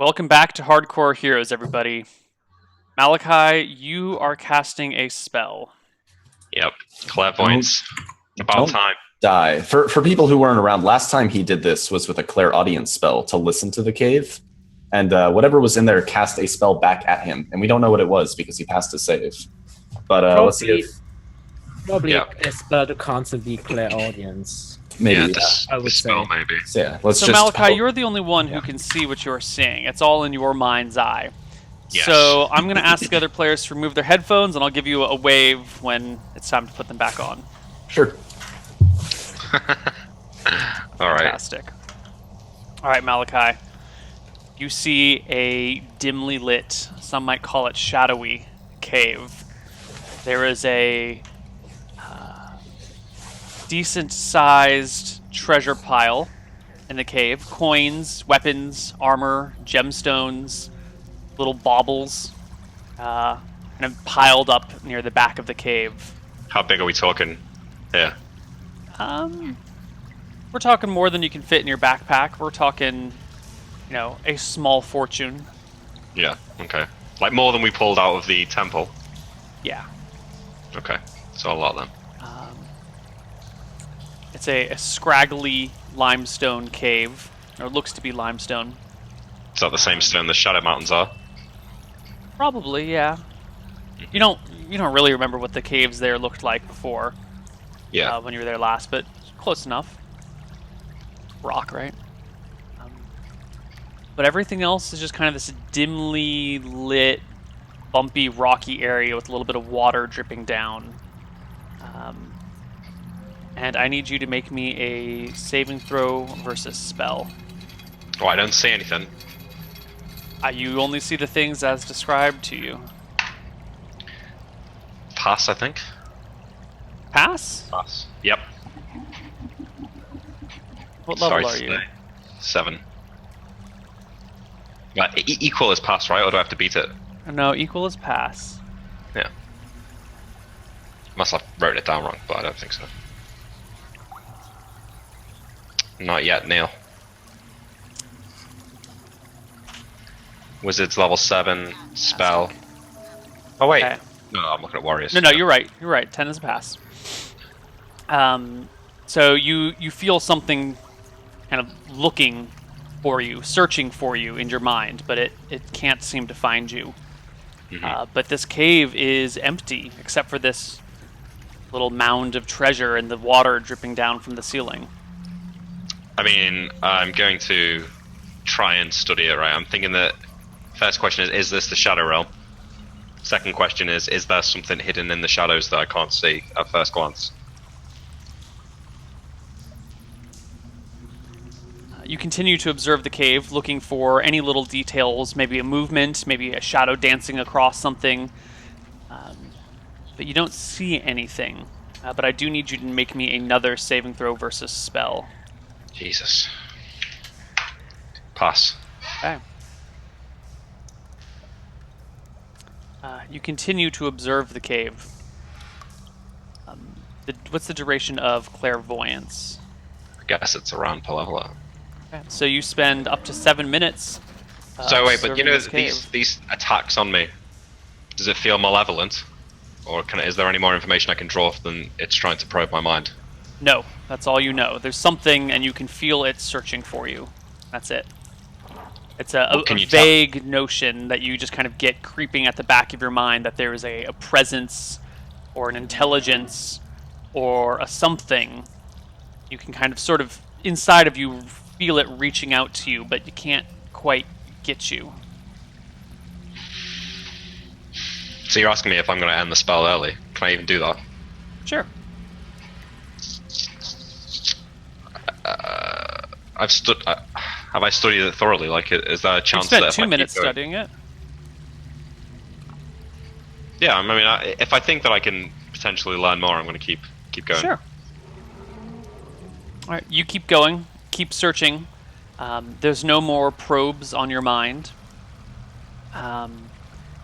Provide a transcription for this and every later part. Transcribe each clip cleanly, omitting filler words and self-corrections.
Welcome back to Hardcore Heroes, everybody. Malachi, you are casting a spell. Yep, Clairvoyance. About Don't time. die. For people who weren't around, last time he did this was with a Clairaudience spell to listen to the cave, and whatever was in there cast a spell back at him, and we don't know what it was because he passed his save. But let's see if Probably Yeah. a spell to constantly Clairaudience. maybe. Yeah, Yeah, this, I would this spell say. maybe. So, yeah, let's So, just Malachi, hope. you're the only one who Yeah. can see what you're seeing. It's all in your mind's eye. Yes. So, I'm going to ask the other players to remove their headphones, and I'll give you a wave when it's time to put them back on. Sure. All right. Fantastic. All right, Malachi. You see a dimly lit, some might call it shadowy, cave. There is a decent-sized treasure pile in the cave. Coins, weapons, armor, gemstones, little baubles, kind of piled up near the back of the cave. How big are we talking here? We're talking more than you can fit in your backpack. We're talking, a small fortune. Yeah, okay. Like more than we pulled out of the temple? Yeah. Okay, so a lot then. It's a scraggly limestone cave, or it looks to be limestone. Is that the same stone the Shadow Mountains are? Probably, yeah. You don't really remember what the caves there looked like before, Yeah. when you were there last, but close enough. Rock, right? But everything else is just kind of this dimly lit, bumpy, rocky area with a little bit of water dripping down. And I need you to make me a saving throw versus spell. Oh, I don't see anything. You only see the things as described to you. Pass, I think. Pass? Pass. Yep. What level Sorry are to you? say. 7. Equal is pass, right? Or do I have to beat it? No, equal is pass. Yeah. Must have wrote it down wrong, but I don't think so. Not yet, Neil. Wizards level 7, spell. Oh wait. Okay. No, I'm looking at warriors. No, you're right. You're right. 10 is a pass. So you feel something kind of looking for you, searching for you in your mind, but it can't seem to find you. But this cave is empty, except for this little mound of treasure and the water dripping down from the ceiling. I mean, I'm going to try and study it, right? I'm thinking that first question is this the Shadow Realm? Second question is there something hidden in the shadows that I can't see at first glance? You continue to observe the cave, looking for any little details, maybe a movement, maybe a shadow dancing across something. But you don't see anything. But I do need you to make me another saving throw versus spell. Jesus. Pass. Okay. You continue to observe the cave. What's the duration of clairvoyance? I guess it's around per level. Okay. So you spend up to 7 minutes. So wait, but you observing know this cave. these attacks on me, does it feel malevolent? Or is there any more information I can draw than it's trying to probe my mind? No, that's all you know. There's something, and you can feel it searching for you. That's it. It's a Can you tell? vague notion that you just kind of get creeping at the back of your mind that there is a presence or an intelligence or a something. You can kind of sort of, inside of you, feel it reaching out to you, but you can't quite get you. So you're asking me if I'm going to end the spell early? Can I even do that? Sure. Have I studied it thoroughly? Like, is there a You chance spent that if 2 I minutes keep going- studying it. Yeah, I mean, if I think that I can potentially learn more, I'm going to keep going. Sure. All right, you keep going, keep searching. There's no more probes on your mind.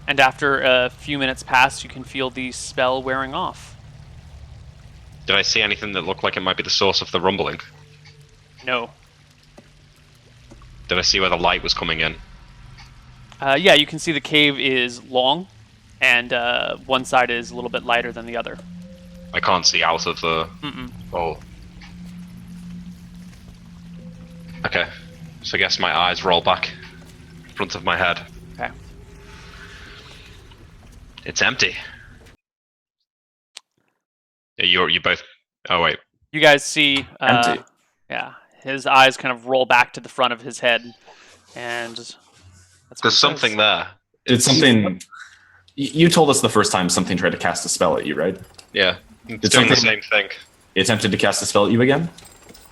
And after a few minutes pass, you can feel the spell wearing off. Did I see anything that looked like it might be the source of the rumbling? No. Did I see where the light was coming in? Yeah, you can see the cave is long, and one side is a little bit lighter than the other. I can't see out of the hole. Okay, so I guess my eyes roll back in front of my head. Okay. It's empty. Yeah, you both. Oh wait. You guys see, Empty. yeah, his eyes kind of roll back to the front of his head, and that's what There's he something says. there. Did something? You told us the first time something tried to cast a spell at you, right? Yeah, it's doing the same thing. It attempted to cast a spell at you again.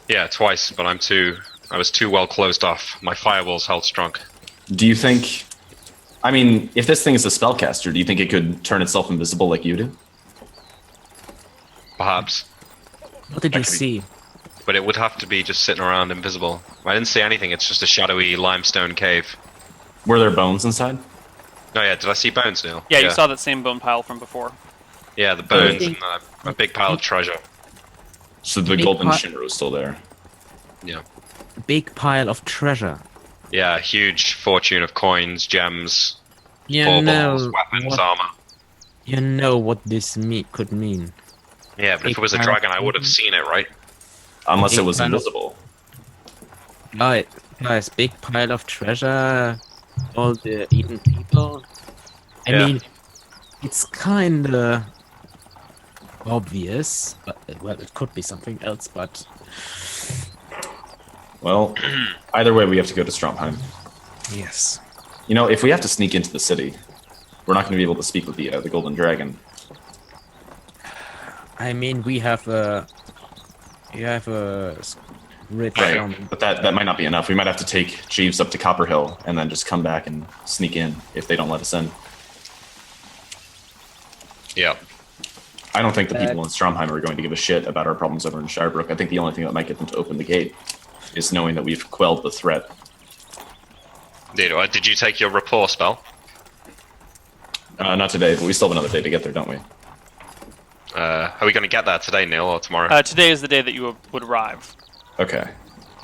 Yeah, twice, but I was too well closed off. My firewalls held strong. Do you think? I mean, if this thing is a spellcaster, do you think it could turn itself invisible like you do? Perhaps. What did you Actually- see? But it would have to be just sitting around invisible. I didn't see anything, it's just a shadowy limestone cave. Were there bones inside? Oh yeah, did I see bones, Neil? Yeah, you saw that same bone pile from before. Yeah, the bones think- and a big pile of treasure. So the Big golden pi- shimmer was still there. Yeah. A big pile of treasure. Yeah, huge fortune of coins, gems, You baubles, know weapons, what, armor. you know what this could mean. Yeah, but if Big it was a pile of dragon, I would have coins. seen it, right? Unless it Big was pile of- invisible. Guys, big pile of treasure. All the Eden people. I Yeah. mean, it's kinda obvious, but well, it could be something else. But Well, either way, we have to go to Stromheim. yes, You know, if we have to sneak into the city, we're not going to be able to speak with the Golden Dragon. I mean we have a written Right. down. But that might not be enough. We might have to take Jeeves up to Copper Hill and then just come back and sneak in if they don't let us in. Yeah. I don't think the people in Stromheim are going to give a shit about our problems over in Shirebrook. I think the only thing that might get them to open the gate is knowing that we've quelled the threat. Did you take your rapport spell? Not today, but we still have another day to get there, don't we? Are we going to get there today, Neil, or tomorrow? Today is the day that you would arrive. Okay.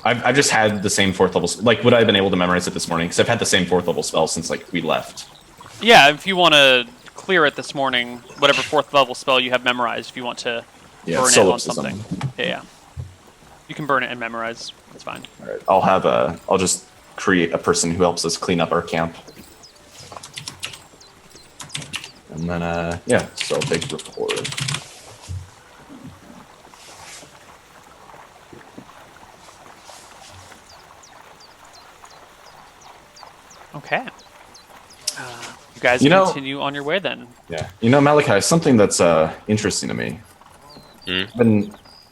I've just had the same 4th level... Like, would I have been able to memorize it this morning? Because I've had the same 4th level spell since, like, we left. Yeah, if you want to clear it this morning, whatever 4th level spell you have memorized, if you want to Yeah, burn it on solipsism. something. Yeah. You can burn it and memorize. That's fine. All right. I'll just create a person who helps us clean up our camp. And then, yeah, so I'll take rapport. Okay. You guys You know- continue on your way then. Yeah. You know, Malachi, something that's interesting to me. Hmm?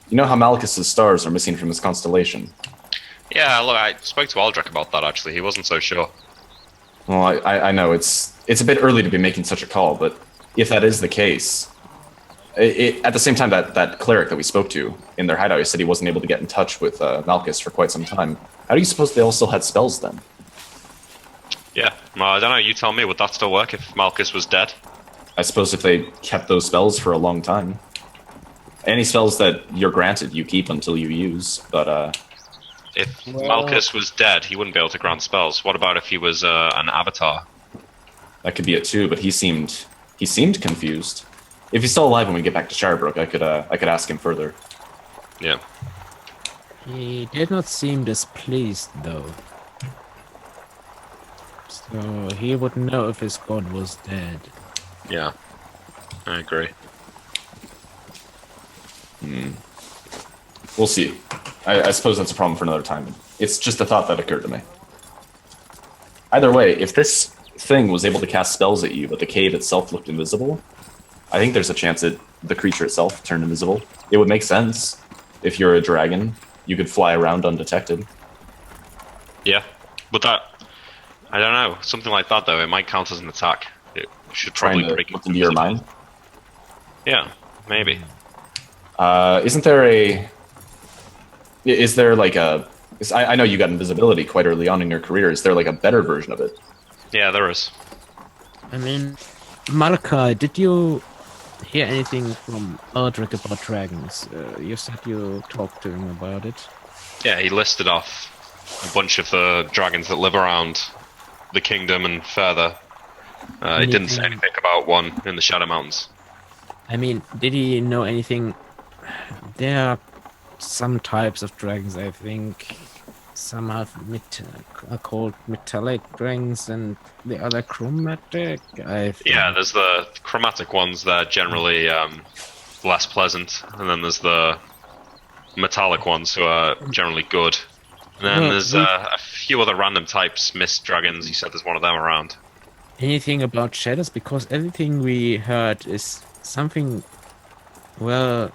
You know how Malchus's stars are missing from his constellation? Yeah, look, I spoke to Aldrich about that, actually. He wasn't so sure. Well, I know it's a bit early to be making such a call, but if that is the case, at the same time that cleric that we spoke to in their hideout said he wasn't able to get in touch with Malchus for quite some time. How do you suppose they all still had spells then? Yeah, well, I don't know, you tell me, would that still work if Malchus was dead? I suppose if they kept those spells for a long time. Any spells that you're granted, you keep until you use, but If Well- Malchus was dead, he wouldn't be able to grant spells. What about if he was an avatar? that could be it too, but he seemed confused. If he's still alive when we get back to Shirebrook, I could ask him further. Yeah. He did not seem displeased though. So he would know if his god was dead. Yeah. I agree. We'll see. I suppose that's a problem for another time. It's just a thought that occurred to me. Either way, if this thing was able to cast spells at you, but the cave itself looked invisible, I think there's a chance that the creature itself turned invisible. It would make sense. If you're a dragon, you could fly around undetected. Yeah. But that... I don't know. Something like that, though, it might count as an attack. It should Trying probably to break look into your invisible. mind. Yeah, maybe. Isn't there a... Is there like a... I know you got invisibility quite early on in your career. Is there like a better version of it? Yeah, there is. I mean, Malachi, did you hear anything from Aldrich about dragons? You said you talked to him about it. Yeah, he listed off a bunch of the dragons that live around the kingdom and further. It didn't say anything about one in the Shadow Mountains. I mean, did he know anything? There are some types of dragons, I think. Some are called metallic dragons, and the other chromatic. I think. Yeah, there's the chromatic ones. They're generally less pleasant, and then there's the metallic ones who are generally good. And then Well, there's a few other random types, mist dragons. You said there's one of them around. Anything about shadows? Because everything we heard is something. Well,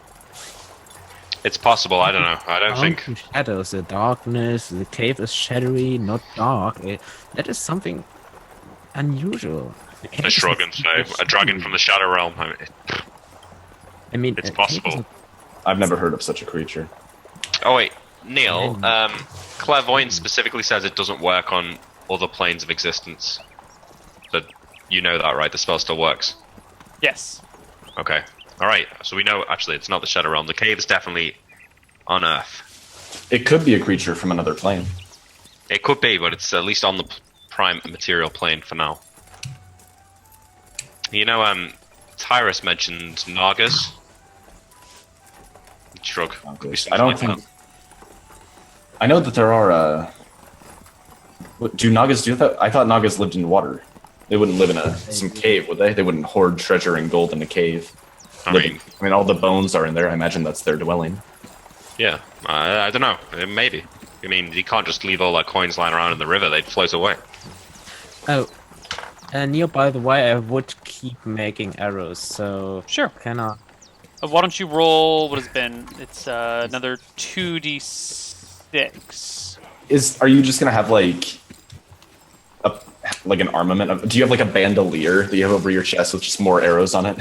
It's possible. I don't know. I don't think. shadows. The darkness. The cave is shadowy, not dark. That is something unusual. A shrug and say, a dragon from the Shadow Realm. I mean, It's possible. I've never heard of such a creature. Oh wait, Neil. Clairvoyance specifically says it doesn't work on other planes of existence. But you know that, right? The spell still works. Yes. Okay. All right. So we know actually it's not the Shadow Realm. The cave is definitely on Earth. It could be a creature from another plane. It could be, but it's at least on the prime material plane for now. You know, Tyrus mentioned Nagas. Shrug. I don't think. I know that there are. Do Nagas do that? I thought Nagas lived in water. They wouldn't live in some cave, would they? They wouldn't hoard treasure and gold in a cave. I mean, all the bones are in there. I imagine that's their dwelling. Yeah, I don't know. Maybe. I mean, you can't just leave all that coins lying around in the river. They'd float away. Oh, Neil, by the way, I would keep making arrows, so... Sure. Can I... Why don't you roll what has been? It's another 2d6. Are you just gonna have like an armament? Do you have like a bandolier that you have over your chest with just more arrows on it?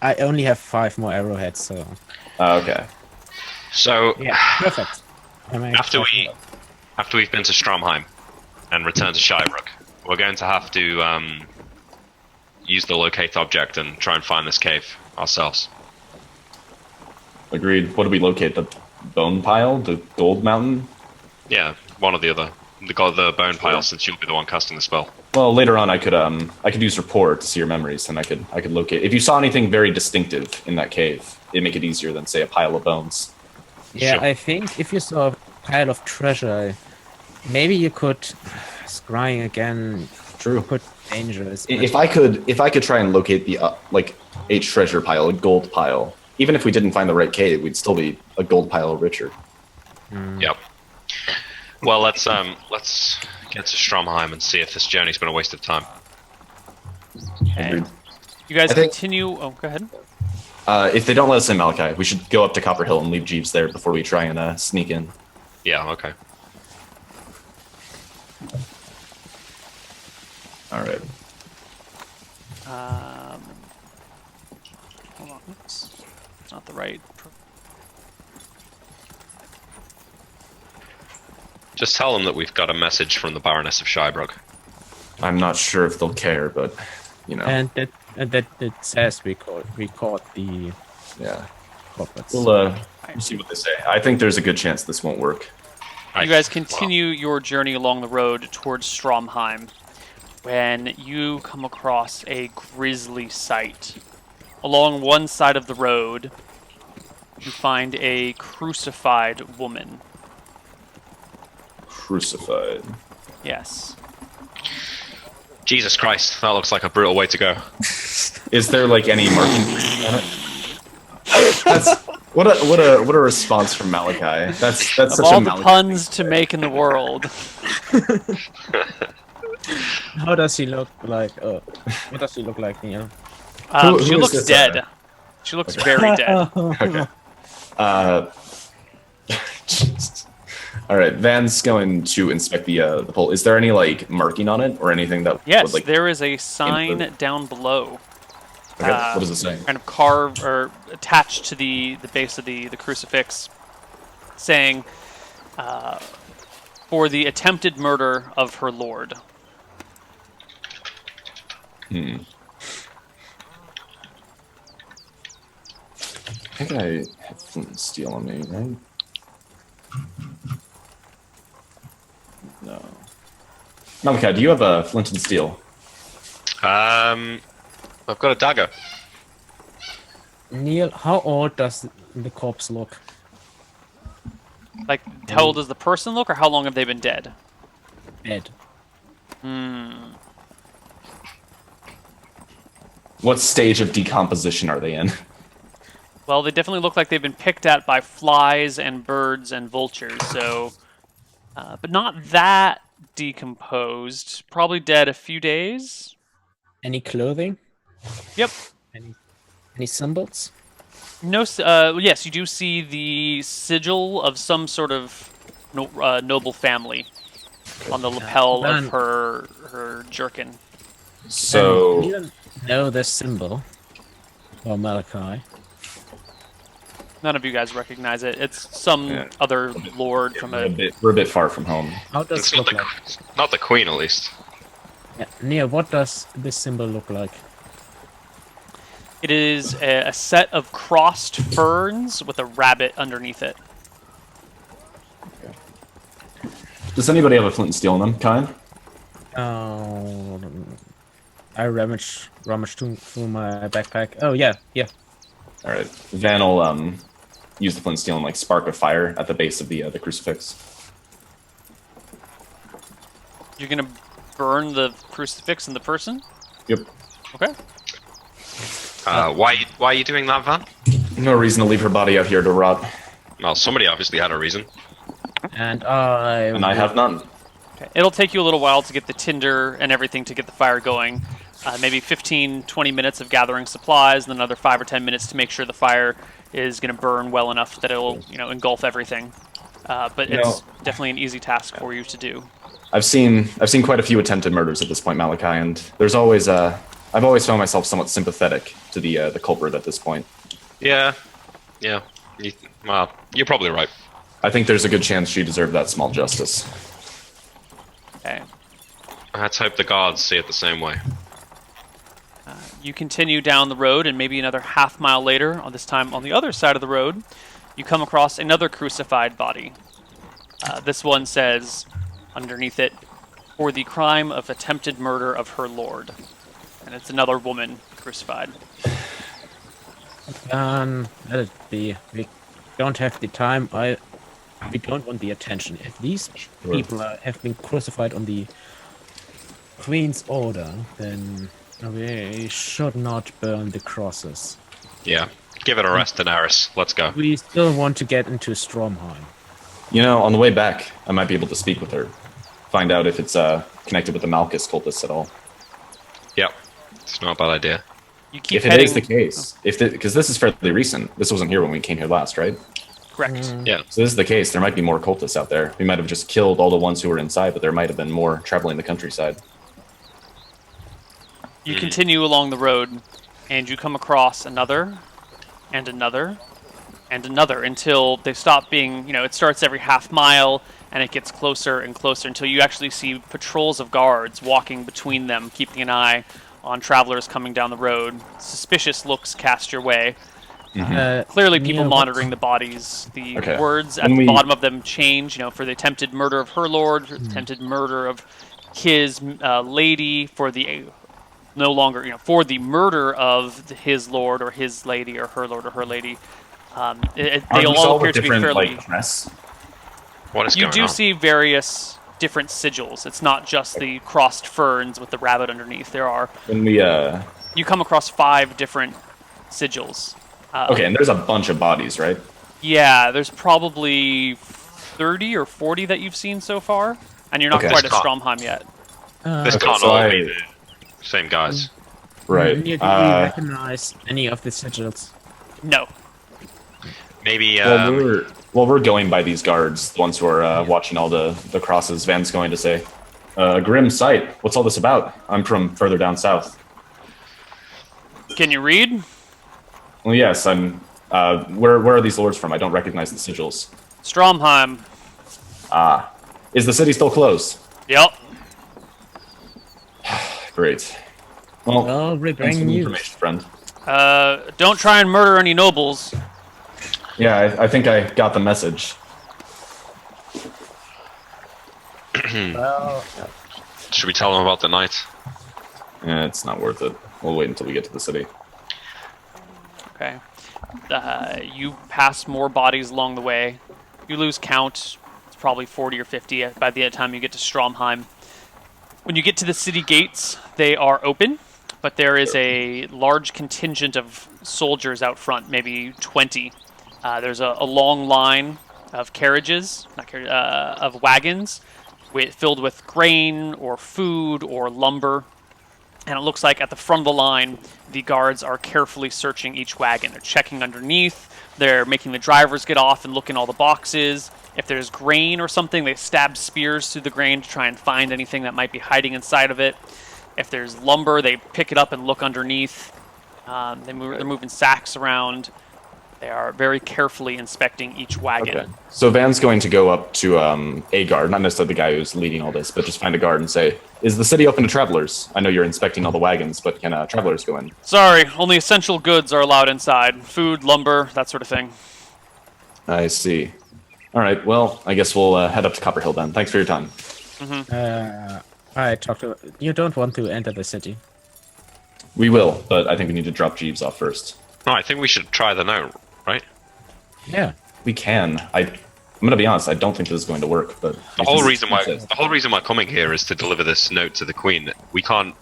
I only have 5 more arrowheads, so... Okay. So Yeah, perfect. after we've been to Stromheim and returned to Shirebrook, we're going to have to use the locate object and try and find this cave ourselves. Agreed. What do we locate? The bone pile? The gold mountain? Yeah, one or the other. The bone pile, since you'll be the one casting the spell. Well, later on, I could use rapport to see your memories, and I could locate. If you saw anything very distinctive in that cave, it'd make it easier than say a pile of bones. Yeah, Sure. I think if you saw a pile of treasure, maybe you could... Scrying again... True. Could be dangerous. If I could try and locate the a treasure pile, a gold pile, even if we didn't find the right cave, we'd still be a gold pile richer. Yep. Well, let's get to Stromheim and see if this journey's been a waste of time. Okay. Agreed. You guys I think- continue... Oh, go ahead. If they don't let us in Malachi, we should go up to Copper Hill and leave Jeeves there before we try and sneak in. Yeah. Okay. All right. Hold on. Oops. It's not the right... Just tell them that we've got a message from the Baroness of Shirebrook. I'm not sure if they'll care, but you know. And that it says we caught the Yeah. corporates. We'll see what they say. I think there's a good chance this won't work. You guys continue your journey along the road towards Stromheim when you come across a grisly sight. Along one side of the road, you find a crucified woman. Crucified. Yes. Jesus Christ, that looks like a brutal way to go. Is there like any marking on it? That's what a response from Malachi. That's Of such all a the Malachi. puns to make in the world. How does he look like? What does he look like, Neil? Who She is looks this, dead. She looks very dead. Okay. Jesus. All right, Van's going to inspect the pole. Is there any like marking on it or anything that Yes, would, like, there is a sign input? down below. Okay, what does it say? Kind of carved or attached to the base of the crucifix, saying, "For the attempted murder of her lord." I think I have flint and steel on me, right? No. Malachi, do you have a flint and steel? I've got a dagger. Neil, how old does the corpse look? Like, how old does the person look, or how long have they been dead? Dead. What stage of decomposition are they in? Well, they definitely look like they've been picked at by flies and birds and vultures, so... but not that decomposed. Probably dead a few days. Any clothing? Yep. Any symbols? No. Yes, you do see the sigil of some sort of noble family on the lapel then- of her jerkin. So, You don't know the symbol. Or Malachi. None of you guys recognize it. It's some Yeah. other lord from we're a. we're a bit far from home. How does It's it look not like? not the queen, at least. Yeah. Neil, what does this symbol look like? It is a set of crossed ferns with a rabbit underneath it. Does anybody have a flint and steel in them, Kyle? Oh, I rummaged through my backpack. Oh yeah. All right. Van will use the flint and steel and like spark a fire at the base of the crucifix. You're gonna burn the crucifix in the person. Yep. Okay. Why are you doing that, Van? No reason to leave her body out here to rot, Well, somebody obviously had a reason. And and I have none. Okay. It'll take you a little while to get the tinder and everything to get the fire going. Maybe 15, 20 minutes of gathering supplies, and then another 5 or 10 minutes to make sure the fire is going to burn well enough that it'll, engulf everything. But it's definitely an easy task for you to do. I've seen quite a few attempted murders at this point, Malachi, and there's always I've always found myself somewhat sympathetic to the culprit at this point. Yeah. Well, you're probably right. I think there's a good chance she deserved that small justice. Okay. Let's hope the guards see it the same way. You continue down the road, and maybe another half mile later, on this time on the other side of the road, you come across another crucified body. This one says, underneath it, for the crime of attempted murder of her lord. And it's another woman crucified. let it be. We don't have the time. We don't want the attention. If these people have been crucified on the Queen's order, then we should not burn the crosses. Yeah. Give it a rest, Daenerys. Let's go. We still want to get into Stromheim. On the way back, I might be able to speak with her, find out if it's connected with the Malchus cultists at all. Yep. It's not a bad idea. You keep If it heading. is the case, because this is fairly recent. This wasn't here when we came here last, right? Correct. Yeah. So this is the case. There might be more cultists out there. We might have just killed all the ones who were inside, but there might have been more traveling the countryside. You continue along the road, and you come across another, and another, and another, until they stop being, it starts every half mile, and it gets closer and closer, until you actually see patrols of guards walking between them, keeping an eye on travelers coming down the road. Suspicious looks cast your way. Clearly people Neil, monitoring the bodies. The Okay. words at When the we- bottom of them change, for the attempted murder of her lord, for the attempted murder of his lady, for the no longer, for the murder of his lord or his lady or her lord or her lady. They Aren't these all appear with to be different, fairly... dress? What is You going do on? see various different sigils. It's not just the crossed ferns with the rabbit underneath. There are... When we You come across 5 different sigils. okay, and there's a bunch of bodies, right? Yeah, there's probably 30 or 40 that you've seen so far, and you're not Okay. quite at Scott. Stromheim yet. This Okay, can't so all I- be the same guys. Right. Neil, do you recognize any of the sigils? No. Maybe, While we're going by these guards, the ones who are watching all the crosses, Van's going to say, "A grim sight. What's all this about? I'm from further down south." Can you read? Well, yes, I'm. Where are these lords from? I don't recognize the sigils. Stromheim. Is the city still closed? Yep. Great. Well, Well, we thanks for bring the news. information, friend. Don't try and murder any nobles. Yeah, I think I got the message. Well, Should we tell them about the night? It's not worth it. We'll wait until we get to the city. Okay. You pass more bodies along the way. You lose count. It's probably 40 or 50 by the time you get to Stromheim. When you get to the city gates, they are open, but there is a large contingent of soldiers out front, maybe 20. There's a long line of carriages, of wagons, filled with grain or food or lumber. And it looks like at the front of the line, the guards are carefully searching each wagon. They're checking underneath. They're making the drivers get off and look in all the boxes. If there's grain or something, they stab spears through the grain to try and find anything that might be hiding inside of it. If there's lumber, they pick it up and look underneath. They're moving sacks around. They are very carefully inspecting each wagon. Okay. So Van's going to go up to a guard, not necessarily the guy who's leading all this, but just find a guard and say, "Is the city open to travelers? I know you're inspecting all the wagons, but can travelers go in?" Sorry, only essential goods are allowed inside. Food, lumber, that sort of thing. I see. All right, well, I guess we'll head up to Copperhill then. Thanks for your time. I talked to. You don't want to enter the city. We will, but I think we need to drop Jeeves off first. No, I think we should try the note, right? Yeah. We can. I'm going to be honest, I don't think this is going to work, but... The whole reason why coming here is to deliver this note to the Queen. We can't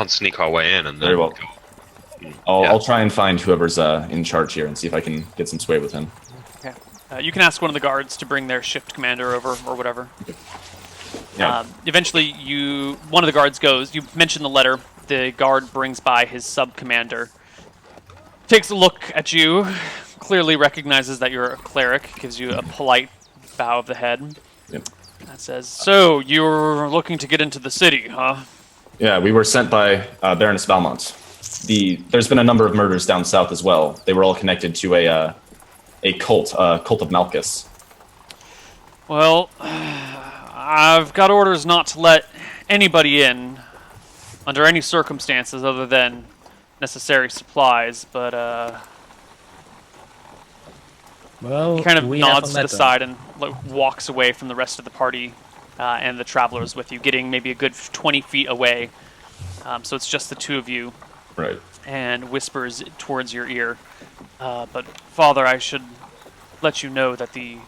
sneak our way in and then... Very well. I'll try and find whoever's in charge here and see if I can get some sway with him. Okay. You can ask one of the guards to bring their shift commander over or whatever. Okay. Yeah. Eventually, one of the guards goes. You mention the letter. The guard brings by his sub-commander. Takes a look at you, clearly recognizes that you're a cleric, gives you a polite bow of the head. Yep. That says, "So, you're looking to get into the city, huh?" Yeah, we were sent by Baroness Valmont. There's been a number of murders down south as well. They were all connected to a cult of Malchus. Well, I've got orders not to let anybody in under any circumstances other than necessary supplies, but Well, he kind of we have nods a to the letter. side and walks away from the rest of the party and the travelers with you, getting maybe a good 20 feet away. So it's just the two of you, Right. and whispers towards your ear. But Father, I should let you know that the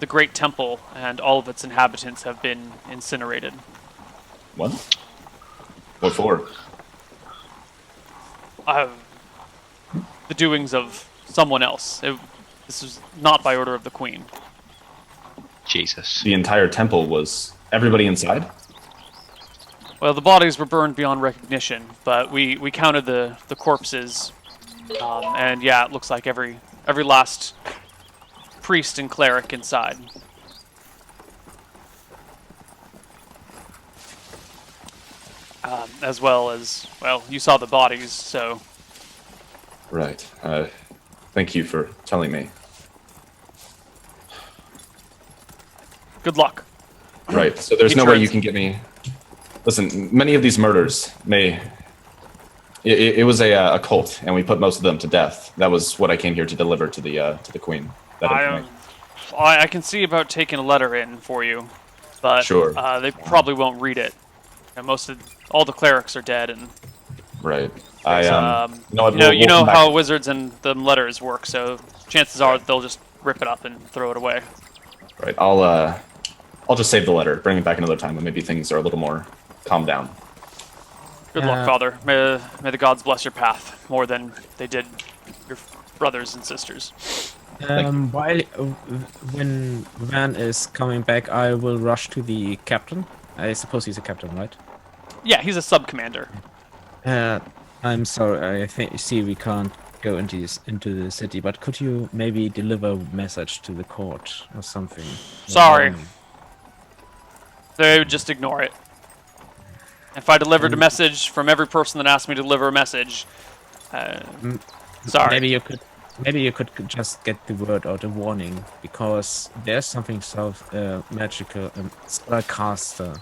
Great Temple and all of its inhabitants have been incinerated. What? What for? The doings of someone else. This was not by order of the Queen. Jesus. The entire temple was... Everybody inside? Well, the bodies were burned beyond recognition, but we counted the corpses, and yeah, it looks like every last priest and cleric inside. As well as, well, you saw the bodies, so... Right. Thank you for telling me. Good luck. Right, so there's He no way turns- you can get me... Listen, many of these murders may... It was a cult, and we put most of them to death. That was what I came here to deliver to the Queen. That information. I can see about taking a letter in for you, but Sure. They probably won't read it. And all the clerics are dead, and Right. you know how wizards and the letters work. So chances are they'll just rip it up and throw it away. Right. I'll just save the letter, bring it back another time when maybe things are a little more calmed down. Good luck, Father. May the gods bless your path more than they did your brothers and sisters. When Van is coming back, I will rush to the captain. I suppose he's a captain, right? Yeah, he's a sub-commander. I'm sorry. See we can't go into the city, but could you maybe deliver a message to the court or something? Sorry. They would just ignore it. If I delivered a message from every person that asked me to deliver a message, sorry. Maybe you could just get the word out, a warning, because there's something magical, spellcaster,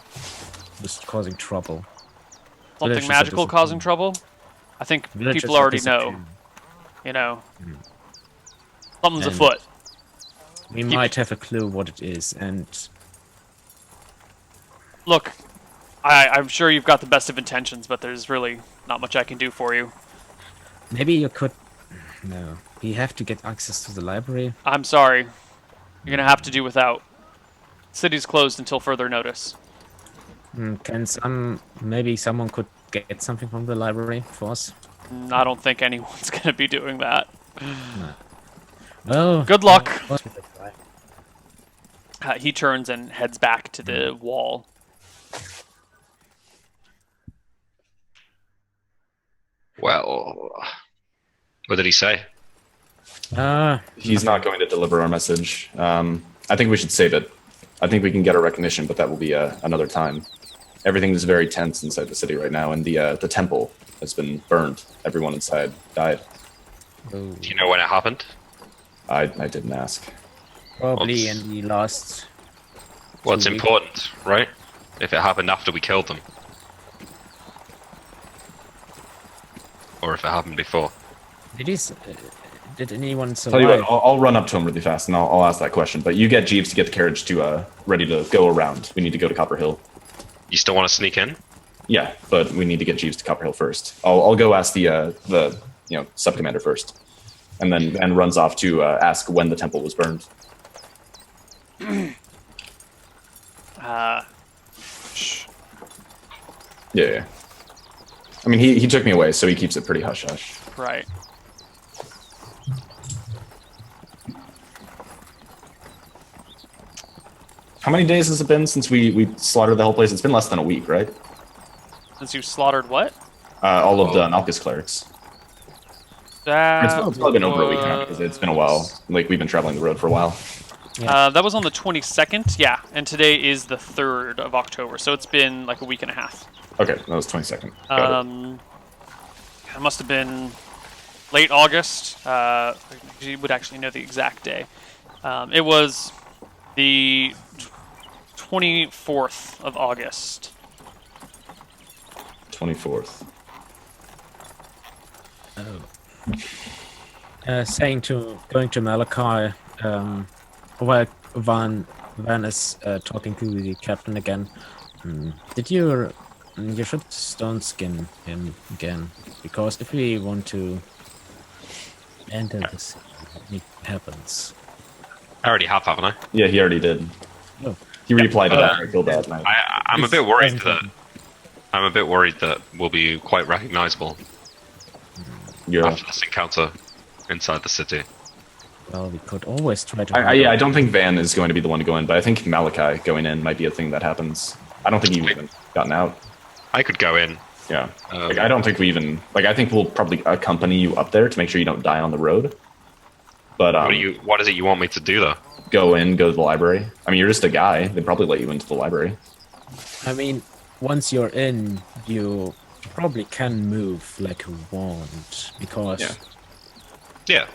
just causing trouble. Something Villages are magical causing disappearing. trouble? I think Villages people are already know. disappearing. You know. Something's And- afoot. We might have a clue what it is, and Look, I'm sure you've got the best of intentions, but there's really not much I can do for you. Maybe you could. No, we have to get access to the library. I'm sorry. You're gonna have to do without. City's closed until further notice. Maybe someone could get something from the library for us? I don't think anyone's gonna be doing that. No. Well, Good luck. of course we could try. He turns and heads back to the wall. Well, what did he say? He's not going to deliver our message. I think we should save it. I think we can get a recognition, but that will be another time. Everything is very tense inside the city right now, and the temple has been burned. Everyone inside died. Oh, Do you know when it happened? I didn't ask. probably in the last. Well, it's 2 weeks. important, right? If it happened after we killed them. Or if it happened before. Did anyone Tell you survive? what, I'll run up to him really fast, and I'll ask that question. But you get Jeeves to get the carriage to ready to go around. We need to go to Copper Hill. You still want to sneak in? Yeah, but we need to get Jeeves to Copper Hill first. I'll go ask the sub commander first, and then Van runs off to ask when the temple was burned. Shh. Yeah. I mean, he took me away, so he keeps it pretty hush hush. Right. How many days has it been since we slaughtered the whole place? It's been less than a week, right? Since you slaughtered what? All of the Malchus clerics. It's probably been over a week now because it's been a while. Like, we've been traveling the road for a while. That was on the 22nd, yeah, and today is the 3rd of October, so it's been like a week and a half. Okay, that was 22nd. Got it. It must have been late August. You would actually know the exact day. It was the 24th of August. 24th. Going to Malachi, while Van is talking to the captain again. Did you should stone skin him again, because if we want to enter this, it happens. I already have, haven't I? Yeah, he already did. Oh. He replied to that. I killed that night. I'm a bit worried that we'll be quite recognizable Yeah. after this encounter inside the city. Well, we could always try to. I don't think Van is going to be the one to go in, but I think Malachi going in might be a thing that happens. I don't think he's even gotten out. I could go in. Yeah. I don't think we even... I think we'll probably accompany you up there to make sure you don't die on the road. But What is it you want me to do, though? go to the library. I mean, you're just a guy. They'd probably let you into the library. I mean, once you're in, you probably can move like you want, because Yeah.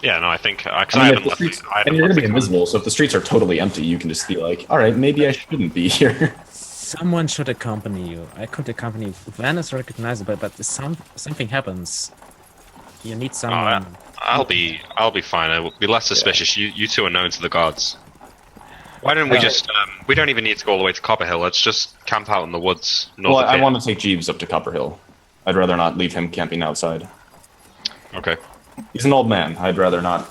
Yeah, no, I think... I mean, if the streets, and you're going to be invisible, so if the streets are totally empty, you can just be like, all right, maybe I shouldn't be here. someone should accompany you. I could accompany you. Van is recognizable, but if something happens, you need someone. I'll be fine. I will be less suspicious. You two are known to the gods. Why don't we just... we don't even need to go all the way to Copper Hill. Let's just camp out in the woods north Well, of I here. want to take Jeeves up to Copper Hill. I'd rather not leave him camping outside. Okay. He's an old man. I'd rather not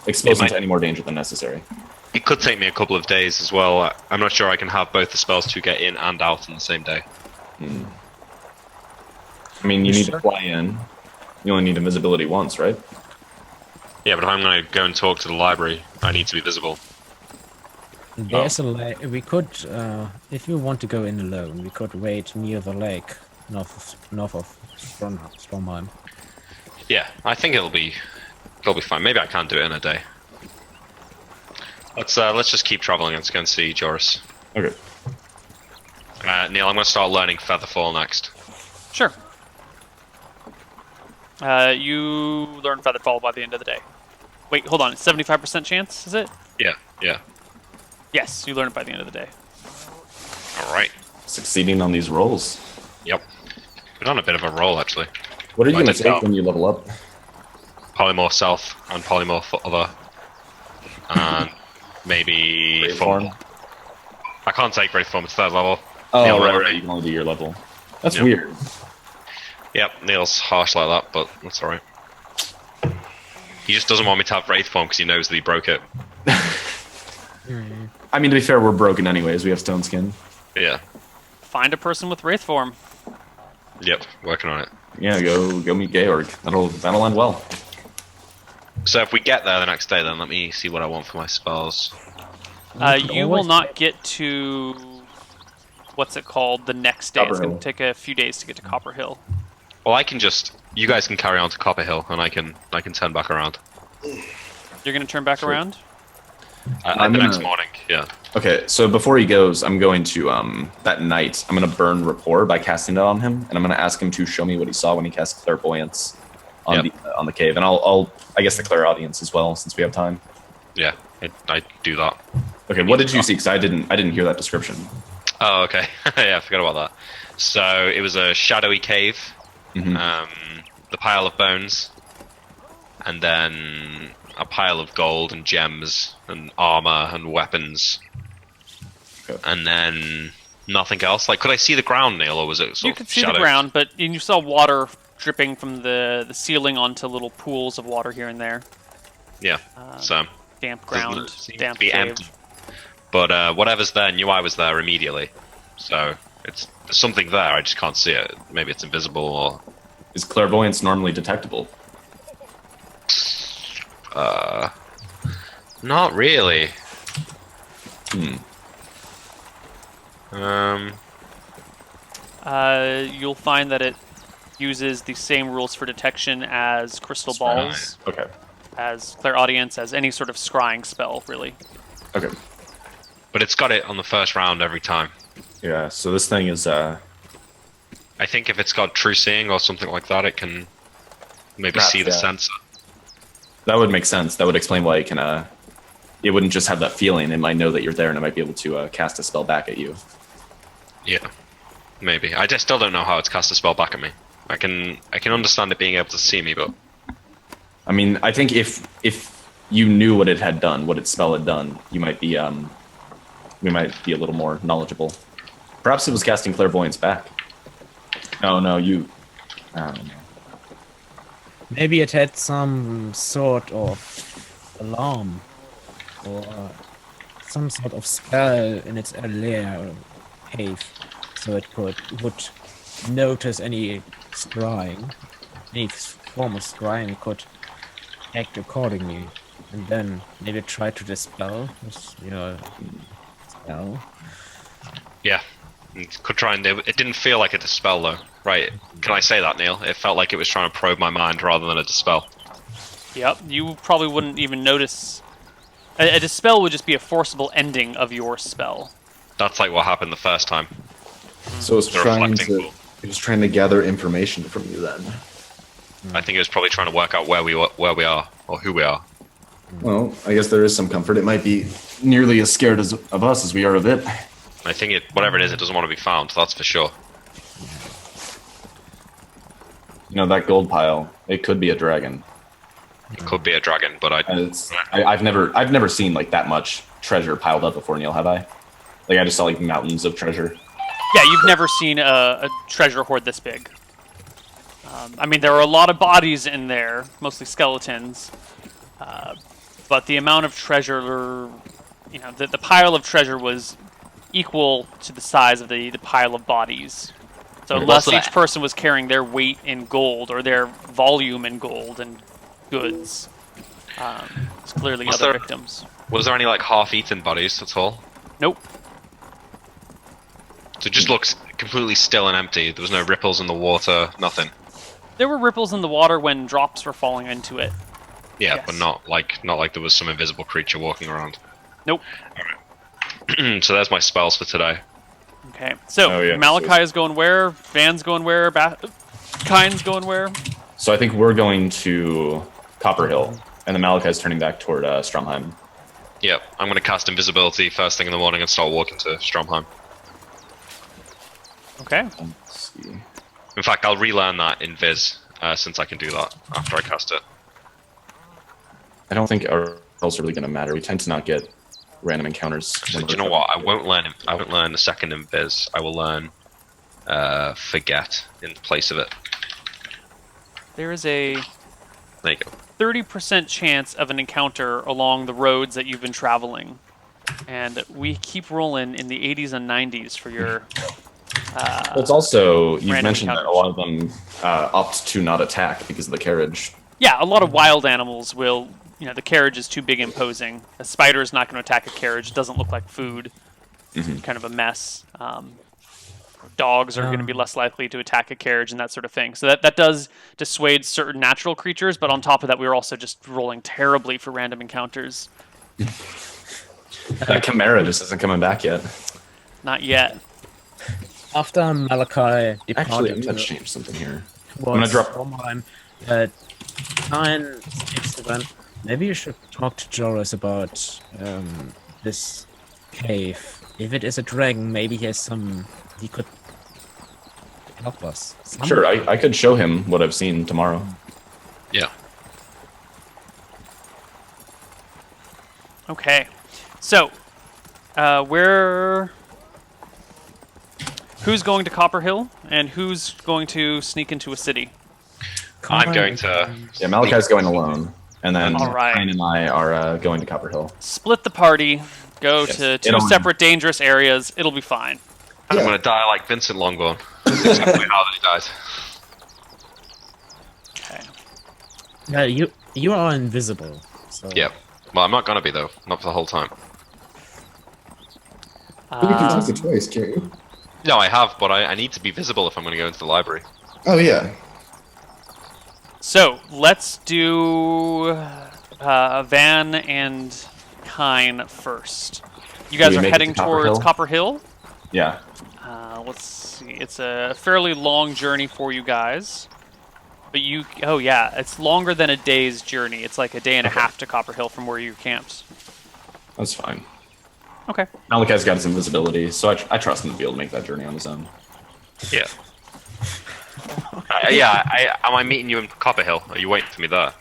expose him might- to any more danger than necessary. It could take me a couple of days as well. I'm not sure I can have both the spells to get in and out on the same day. I mean, you need to fly in. You only need invisibility once, right? Yeah, but if I'm going to go and talk to the library, I need to be visible. There's a lake. We could, if you want to go in alone, we could wait near the lake, north of Stromheim. Yeah, I think it'll be fine. Maybe I can do it in a day. Let's just keep traveling and go and see Joris. Okay. Neil, I'm going to start learning Featherfall next. Sure. You learn Featherfall by the end of the day. Wait, hold on. 75% chance, is it? Yeah. Yes, you learn it by the end of the day. All right. Succeeding on these rolls. Yep. Been on a bit of a roll, actually. What are you Like going to this take when you level up? Polymorph Self and Polymorph Other. And maybe Great form. I can't take Great Form, it's 3rd level. Oh, Neil, right, right. right. You can only do your level. That's Yep. weird. Yep, Neil's harsh like that, but that's alright. He just doesn't want me to have Wraith form because he knows that he broke it. I mean, to be fair, we're broken anyways. We have stone skin. Yeah. Find a person with wraith form. Yep, working on it. Yeah, go meet Georg. That'll end well. So if we get there the next day, then let me see what I want for my spells. You will not get to what's it called the next day. Copper It's going Hill. to take a few days to get to Copper Hill. Well, I can just... You guys can carry on to Copper Hill, and I can turn back around. You're going to turn back Sure. around? I'm The gonna- next morning, yeah. Okay, so before he goes, I'm going to that night. I'm gonna burn rapport by casting it on him, and I'm gonna ask him to show me what he saw when he cast clairvoyance on Yep. the cave, and I'll I guess the clairaudience as well since we have time. Yeah, I do that. Okay, what did you see? Because I didn't hear that description. Oh, okay. Yeah, I forgot about that. So it was a shadowy cave, Mhm. the pile of bones, and then a pile of gold and gems and armor and weapons, Okay. and then nothing else. Like, could I see the ground, Neil, or was it sort You of could see shadows? the ground, but you saw water dripping from the ceiling onto little pools of water here and there. Yeah. So Damp doesn't ground, seem to damp be cave. empty. But whatever's there knew I was there immediately. So there's something there. I just can't see it. Maybe it's invisible, or Is clairvoyance normally detectable? not really. Hmm. You'll find that it uses the same rules for detection as crystal Scry. balls, Okay. as clairaudience, as any sort of scrying spell, really. Okay. But it's got it on the first round every time. Yeah. So this thing is I think if it's got true seeing or something like that, it can maybe Perhaps, see the yeah. sensor. that would make sense. That would explain why it can it wouldn't just have that feeling. It might know that you're there, and it might be able to cast a spell back at you. Yeah, maybe. I just still don't know how it's cast a spell back at me. I can understand it being able to see me, but I mean, I think if you knew what it had done, what its spell had done, you might be we might be a little more knowledgeable. Perhaps it was casting clairvoyance back. No, you. I don't know. Maybe it had some sort of alarm or some sort of spell in its lair cave, so it would notice any scrying, any form of scrying could act accordingly, and then maybe try to dispel this, spell. yeah, it could try and do. It didn't feel like a dispel though, right? Can I say that, Neil? It felt like it was trying to probe my mind rather than a dispel. Yep, you probably wouldn't even notice. A dispel would just be a forcible ending of your spell. That's like what happened the first time. So it's The reflecting pool. it was trying to gather information from you then. I think it was probably trying to work out where we are or who we are. Well, I guess there is some comfort. It might be nearly as scared of us as we are of it. I think whatever it is, it doesn't want to be found. That's for sure. You know, that gold pile, it could be a dragon. It could be a dragon, but And I've never seen like that much treasure piled up before, Neil, have I? Like I just saw like mountains of treasure. Yeah, you've never seen a treasure hoard this big. I mean, there are a lot of bodies in there, mostly skeletons. But the amount of treasure, the pile of treasure was equal to the size of the pile of bodies. So Okay. unless Also- each person was carrying their weight in gold or their volume in gold and goods, it's clearly Was other there- victims. was there any like half-eaten bodies at all? Nope. So it just looks completely still and empty. There was no ripples in the water, nothing. There were ripples in the water when drops were falling into it. Yeah, Yes. but not like there was some invisible creature walking around. Nope. So there's my spells for today. Okay. So Oh, yeah. Malachi is going where? Van's going where? Kyne's going where? So I think we're going to Copper Hill, and the Malachi's turning back toward Stromheim. Yep, I'm going to cast invisibility first thing in the morning and start walking to Stromheim. Okay. Let's see. In fact, I'll relearn that in Viz, since I can do that after I cast it. I don't think our rolls are really going to matter. We tend to not get random encounters. So do you know what? I won't learn the second invis. I will learn forget in place of it. There is a There you go. 30% chance of an encounter along the roads that you've been traveling. And we keep rolling in the 80s and 90s for your... It's also, you've random mentioned that a encounters. lot of them opt to not attack because of the carriage. Yeah, a lot of wild animals will... You know, the carriage is too big and imposing. A spider is not going to attack a carriage. It doesn't look like food. Kind of a mess. Dogs are going to be less likely to attack a carriage and that sort of thing. So that does dissuade certain natural creatures, but on top of that, we were also just rolling terribly for random encounters. That Chimera just isn't coming back yet. Not yet. After Malachi Actually, I'm departed going to change something here. towards gonna drop- Stormheim, Nine speaks to them. Maybe you should talk to Joris about this cave. If it is a dragon, maybe he could help us. Sure, I could show him what I've seen tomorrow. Yeah. Okay. So, who's going to Copper Hill, and who's going to sneak into a city? I'm going to. Yeah, Malachi's going alone. And then All right. Ryan and I are going to Copper Hill. Split the party, go Yes. to two It'll- separate dangerous areas. It'll be fine. I'm going to die like Vincent Longbourn. That's exactly how he dies. Okay. You are invisible. So. Yep. Well, I'm not going to be though. Not for the whole time. You can take it twice, can't you? No, I have, but I need to be visible if I'm going to go into the library. Oh yeah. So, let's do Van and Kine first. You guys we are make it heading to Copper towards Hill? Copper Hill. Yeah. Let's see. It's a fairly long journey for you guys. But oh yeah, it's longer than a day's journey. It's like a day and a half to Copper Hill from where you camped. That's fine. Okay. Malachi's got his invisibility, so I trust him to be able to make that journey on his own. Yeah. Am I meeting you in Copper Hill? Are you waiting for me there?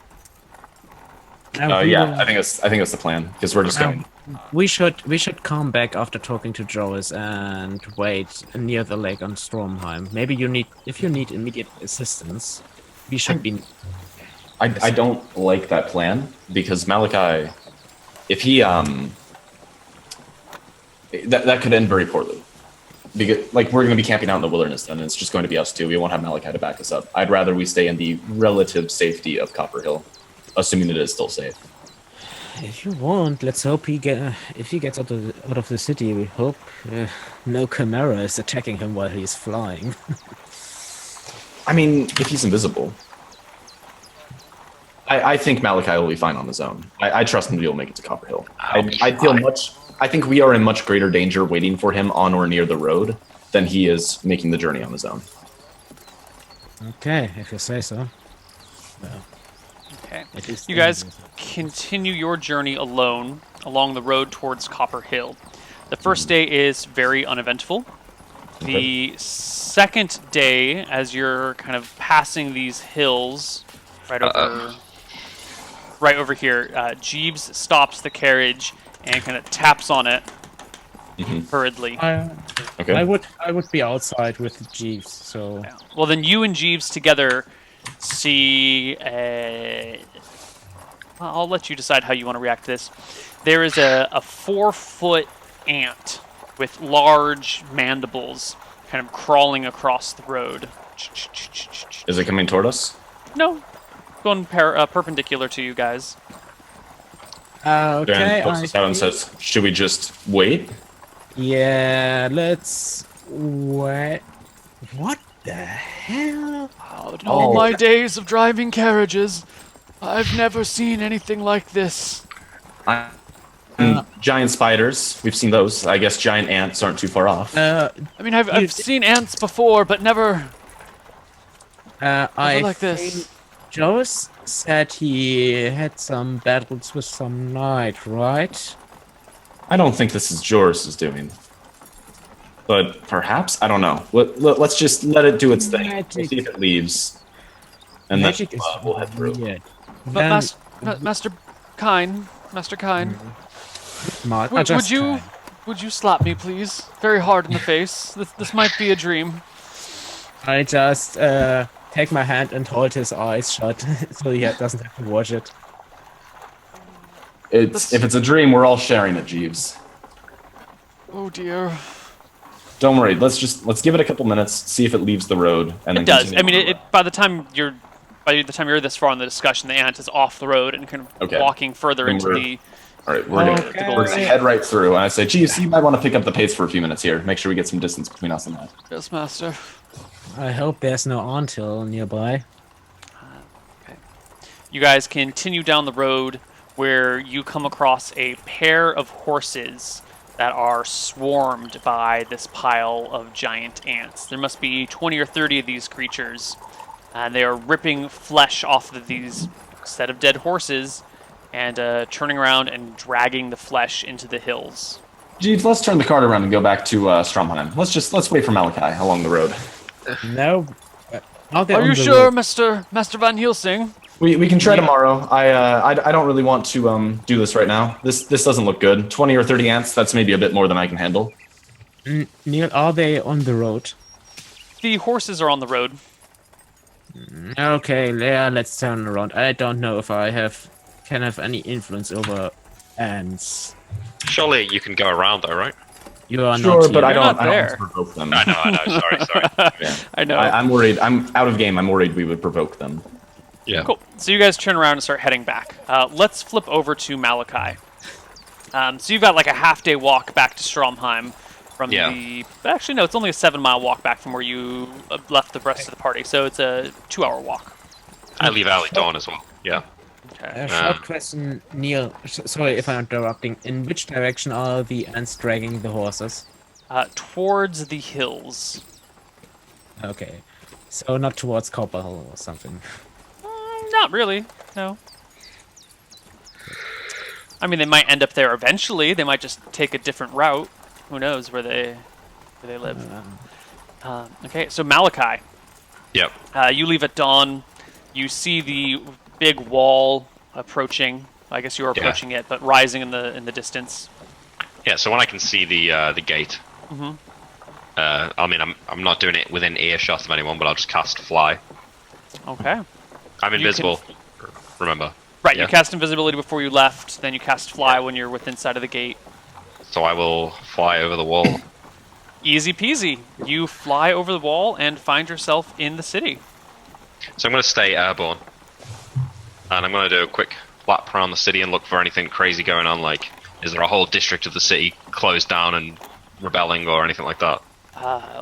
Yeah, I think that's the plan because we're just going. We should come back after talking to Joris and wait near the lake on Stormheim. Maybe if you need immediate assistance, we should be. I don't like that plan because Malachi, if he that could end very poorly. Because we're going to be camping out in the wilderness then, and it's just going to be us two. We won't have Malachi to back us up. I'd rather we stay in the relative safety of Copper Hill, assuming it is still safe. If you want, let's hope if he gets out of the city, we hope no Chimera is attacking him while he's flying. I mean, if he's invisible, I think Malachi will be fine on his own. I trust him to be able to make it to Copper Hill. I think we are in much greater danger waiting for him on or near the road than he is making the journey on his own. Okay, if you say so. Well, Okay. at least You guys continue your journey alone along the road towards Copper Hill. The first day is very uneventful. The second day, as you're kind of passing these hills right over here, Jeeves stops the carriage and kind of taps on it hurriedly. Okay. I would be outside with the Jeeves, so Yeah. Well, then you and Jeeves together see I'll let you decide how you want to react to this. There is a 4-foot ant with large mandibles kind of crawling across the road. Is it coming toward us? No, going perpendicular to you guys. okay. Darren posts us out and says, "Should we just wait?" Yeah, let's wait. What the hell? In all my days of driving carriages, I've never seen anything like this. Giant spiders, we've seen those. I guess giant ants aren't too far off. I mean, I've seen ants before, but never I like this. think Joris said he had some battles with some knight, right? I don't think this is Joris' doing. But perhaps? I don't know. Let's just let it do its thing. We'll Magic. see if it leaves. And then Magic is we'll head through. weird. But Master Kine, Smart. Would you slap me, please? Very hard in the face. This might be a dream. I just take my hand and hold his eyes shut so he doesn't have to watch it. If it's a dream, we're all sharing it, Jeeves. Oh dear. Don't worry. Let's give it a couple minutes, see if it leaves the road, and then It does. continue I mean, on. by the time you're this far in the discussion, the ant is off the road and kind of Okay. walking further Then into the. All right, we're gonna head right through, and I say, Jeeves, you might want to pick up the pace for a few minutes here. Make sure we get some distance between us and that. Yes, master. I hope there's no anthill nearby. You guys continue down the road where you come across a pair of horses that are swarmed by this pile of giant ants. There must be 20 or 30 of these creatures, and they are ripping flesh off of these set of dead horses and turning around and dragging the flesh into the hills. Jeeves, let's turn the cart around and go back to Stromheim. Let's wait for Malachi along the road. No. Are you sure, Master Van Helsing? We can try tomorrow. I don't really want to do this right now. This doesn't look good. 20 or 30 ants, that's maybe a bit more than I can handle. Neil, are they on the road? The horses are on the road. Okay, yeah, let's turn around. I don't know if I can have any influence over ants. Surely you can go around though, right? You are Sure, not but I here. don't not want there. to provoke them. I know. Sorry. Yeah. I know. I'm worried. I'm out of game. I'm worried we would provoke them. Yeah. Cool. So you guys turn around and start heading back. Let's flip over to Malachi. So you've got like a half-day walk back to Stromheim from the... Actually, no, it's only a 7-mile walk back from where you left the rest of the party. So it's a 2-hour walk. I leave Alley Dawn as well. Yeah. Okay. A short question, Neil. Sorry if I'm interrupting. In which direction are the ants dragging the horses? Towards the hills. Okay. So not towards Copper Hill or something. Not really, no. I mean, they might end up there eventually. They might just take a different route. Who knows where they live. Okay, so Malachi. Yep. You leave at dawn. You see the big wall approaching. I guess you're approaching it, but rising in the distance. Yeah. So when I can see the gate, I mean, I'm not doing it within earshot of anyone, but I'll just cast fly. Okay. I'm invisible. Remember. Right. Yeah. You cast invisibility before you left. Then you cast fly when you're within sight of the gate. So I will fly over the wall. Easy peasy. You fly over the wall and find yourself in the city. So I'm going to stay airborne, and I'm going to do a quick lap around the city and look for anything crazy going on. Like, is there a whole district of the city closed down and rebelling or anything like that?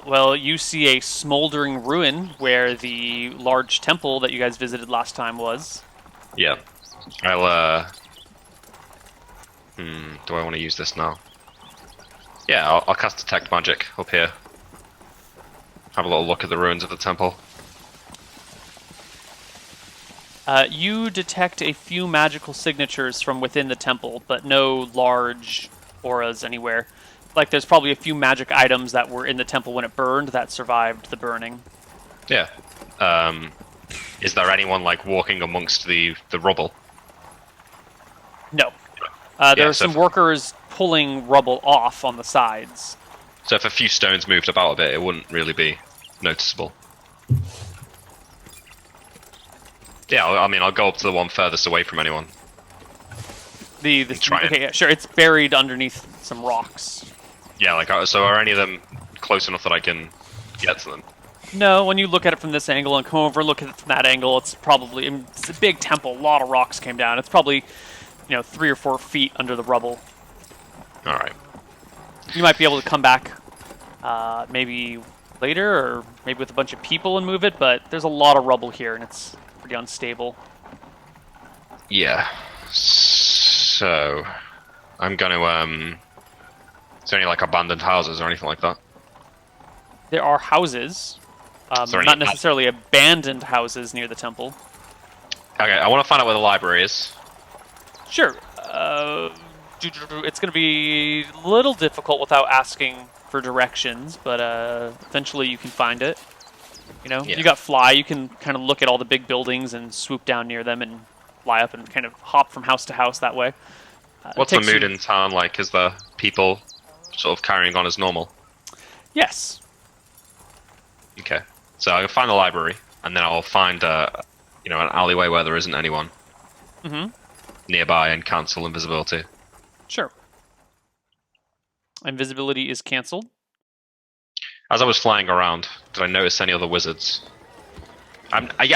Well, you see a smoldering ruin where the large temple that you guys visited last time was. Yeah. I'll, do I want to use this now? Yeah, I'll cast Detect Magic up here. Have a little look at the ruins of the temple. You detect a few magical signatures from within the temple, but no large auras anywhere. Like, there's probably a few magic items that were in the temple when it burned that survived the burning. Yeah. Is there anyone, like, walking amongst the rubble? No. There are some workers pulling rubble off on the sides. So if a few stones moved about a bit, it wouldn't really be noticeable. Yeah, I mean, I'll go up to the one furthest away from anyone. Okay, yeah, sure. It's buried underneath some rocks. Yeah, like, so are any of them close enough that I can get to them? No, when you look at it from this angle and come over and look at it from that angle, it's a big temple. A lot of rocks came down. It's probably, 3 or 4 feet under the rubble. All right. You might be able to come back maybe later, or maybe with a bunch of people and move it, but there's a lot of rubble here, and it's pretty unstable. Yeah. So I'm going to is there any like abandoned houses or anything like that? There are houses, not necessarily abandoned houses near the temple. Okay, I want to find out where the library is. Sure. It's going to be a little difficult without asking for directions, but eventually you can find it. You got fly. You can kind of look at all the big buildings and swoop down near them and fly up and kind of hop from house to house that way. What's the takes mood you- in town like? Is the people sort of carrying on as normal? Yes. Okay. So I'll find the library, and then I'll find an alleyway where there isn't anyone Mm-hmm. nearby and cancel invisibility. Sure. Invisibility is cancelled. As I was flying around, did I notice any other wizards? I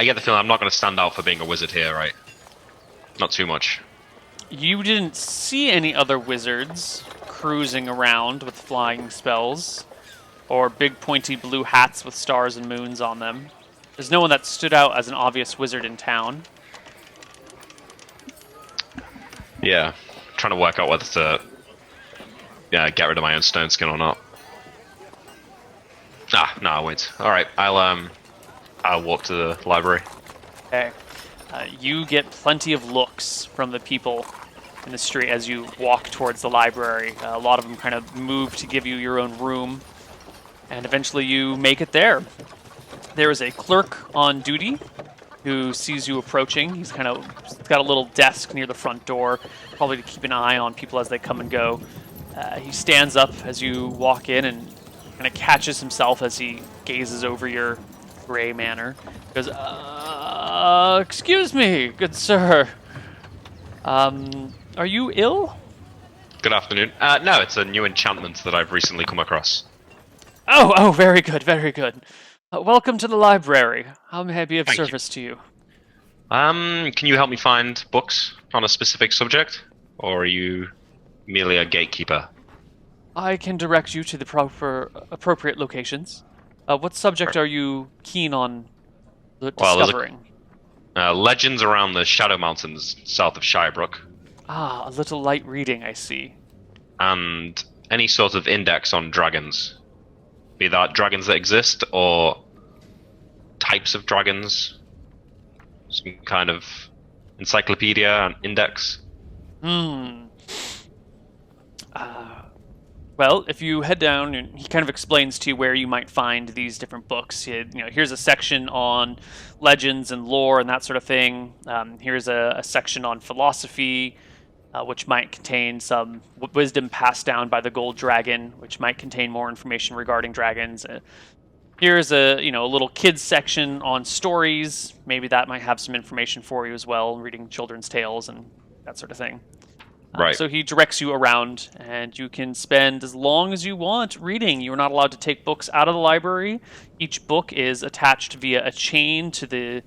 get the feeling I'm not going to stand out for being a wizard here, right? Not too much. You didn't see any other wizards cruising around with flying spells, or big pointy blue hats with stars and moons on them. There's no one that stood out as an obvious wizard in town. Yeah, trying to work out whether to get rid of my own stone skin or not. No, I won't. All right, I'll walk to the library. Okay. You get plenty of looks from the people in the street as you walk towards the library. A lot of them kind of move to give you your own room, and eventually you make it there. There is a clerk on duty who sees you approaching. He's got a little desk near the front door, probably to keep an eye on people as they come and go. He stands up as you walk in and kind of catches himself as he gazes over your gray manor. He goes, excuse me, good sir. Are you ill? Good afternoon. No, it's a new enchantment that I've recently come across. Oh, very good, very good. Welcome to the library. How may I be of Thank you. service to you? Can you help me find books on a specific subject, or are you merely a gatekeeper? I can direct you to the appropriate locations. What subject are you keen on Well, there's a- discovering? Legends around the Shadow Mountains south of Shirebrook, A little light reading, I see. and any sort of index on dragons. Be that dragons that exist, or types of dragons. Some kind of encyclopedia and index. Well, if you head down, and he kind of explains to you where you might find these different books. Here's a section on legends and lore and that sort of thing. Here's a section on philosophy, which might contain some wisdom passed down by the gold dragon, which might contain more information regarding dragons. Here's a little kids section on stories. Maybe that might have some information for you as well, reading children's tales and that sort of thing. Right. So he directs you around, and you can spend as long as you want reading. You're not allowed to take books out of the library. Each book is attached via a chain to the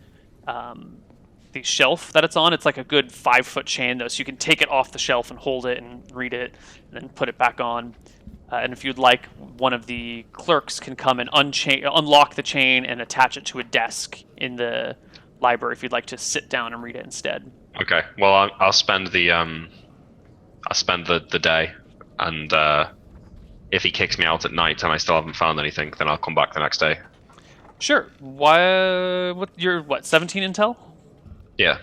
shelf that it's on. It's like a good 5-foot chain, though, so you can take it off the shelf and hold it and read it, and then put it back on. And if you'd like, one of the clerks can come and unlock the chain and attach it to a desk in the library if you'd like to sit down and read it instead. Okay. Well, I'll spend the day, and if he kicks me out at night and I still haven't found anything, then I'll come back the next day. Sure. You're 17 intel? Yeah.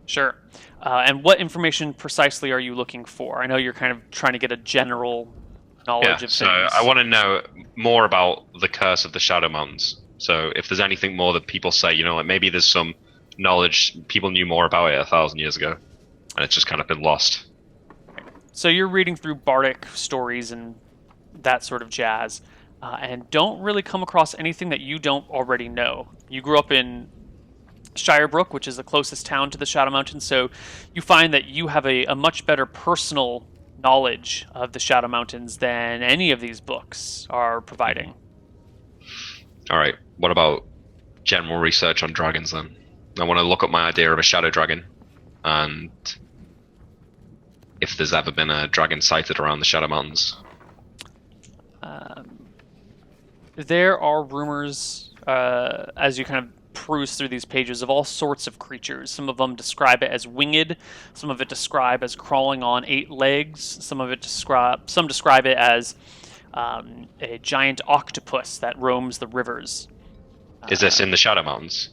Sure. And what information precisely are you looking for? I know you're kind of trying to get a general knowledge of So things. I want to know more about the curse of the Shadow Mountains. So if there's anything more that people say, like maybe there's some knowledge people knew more about it 1,000 years ago, and it's just kind of been lost. So you're reading through bardic stories and that sort of jazz, and don't really come across anything that you don't already know. You grew up in Shirebrook, which is the closest town to the Shadow Mountains, so you find that you have a much better personal knowledge of the Shadow Mountains than any of these books are providing. All right. What about general research on dragons then? I want to look up my idea of a shadow dragon, and if there's ever been a dragon sighted around the Shadow Mountains. There are rumors, as you kind of peruse through these pages, of all sorts of creatures. Some of them describe it as winged, some of it describe as crawling on 8 legs, some describe it as a giant octopus that roams the rivers. Is this in the Shadow Mountains?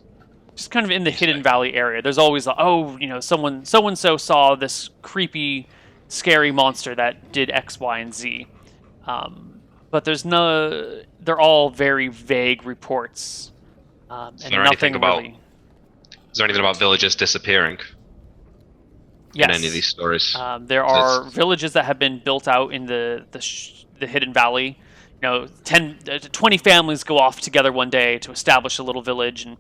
Just kind of in the Hidden Valley area. There's always someone so-and-so saw this creepy, scary monster that did X, Y, and Z. But they're all very vague reports. And Is there nothing anything about really. Is there anything about villagers disappearing? Yes. in any of these stories? There are villages that have been built out in the hidden valley. 20 families go off together one day to establish a little village, and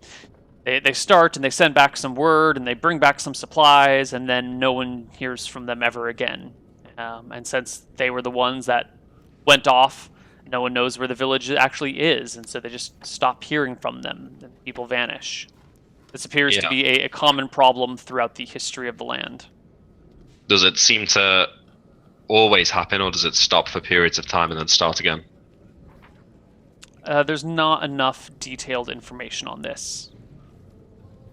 they start and they send back some word and they bring back some supplies, and then no one hears from them ever again. And since they were the ones that went off, no one knows where the village actually is, and so they just stop hearing from them, and people vanish. This appears to be a common problem throughout the history of the land. Does it seem to always happen, or does it stop for periods of time and then start again? There's not enough detailed information on this.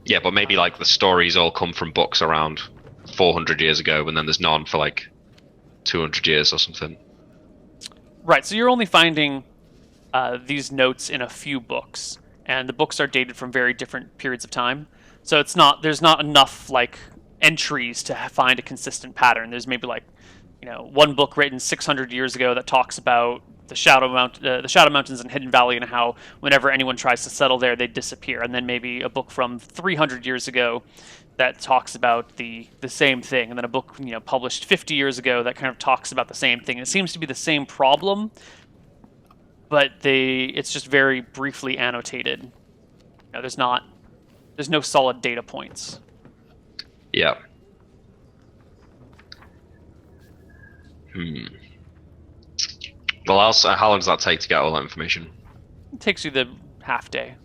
Yeah, but maybe like the stories all come from books around 400 years ago, and then there's none for like 200 years or something. Right, so you're only finding these notes in a few books, and the books are dated from very different periods of time. So there's not enough like entries to find a consistent pattern. There's maybe like, one book written 600 years ago that talks about the Shadow Mountains and Hidden Valley, and how whenever anyone tries to settle there, they disappear. And then maybe a book from 300 years ago that talks about the same thing, and then a book published 50 years ago that kind of talks about the same thing. It seems to be the same problem, but it's just very briefly annotated. There's no solid data points. Yeah. Well, how long does that take to get all that information? It takes you the half day.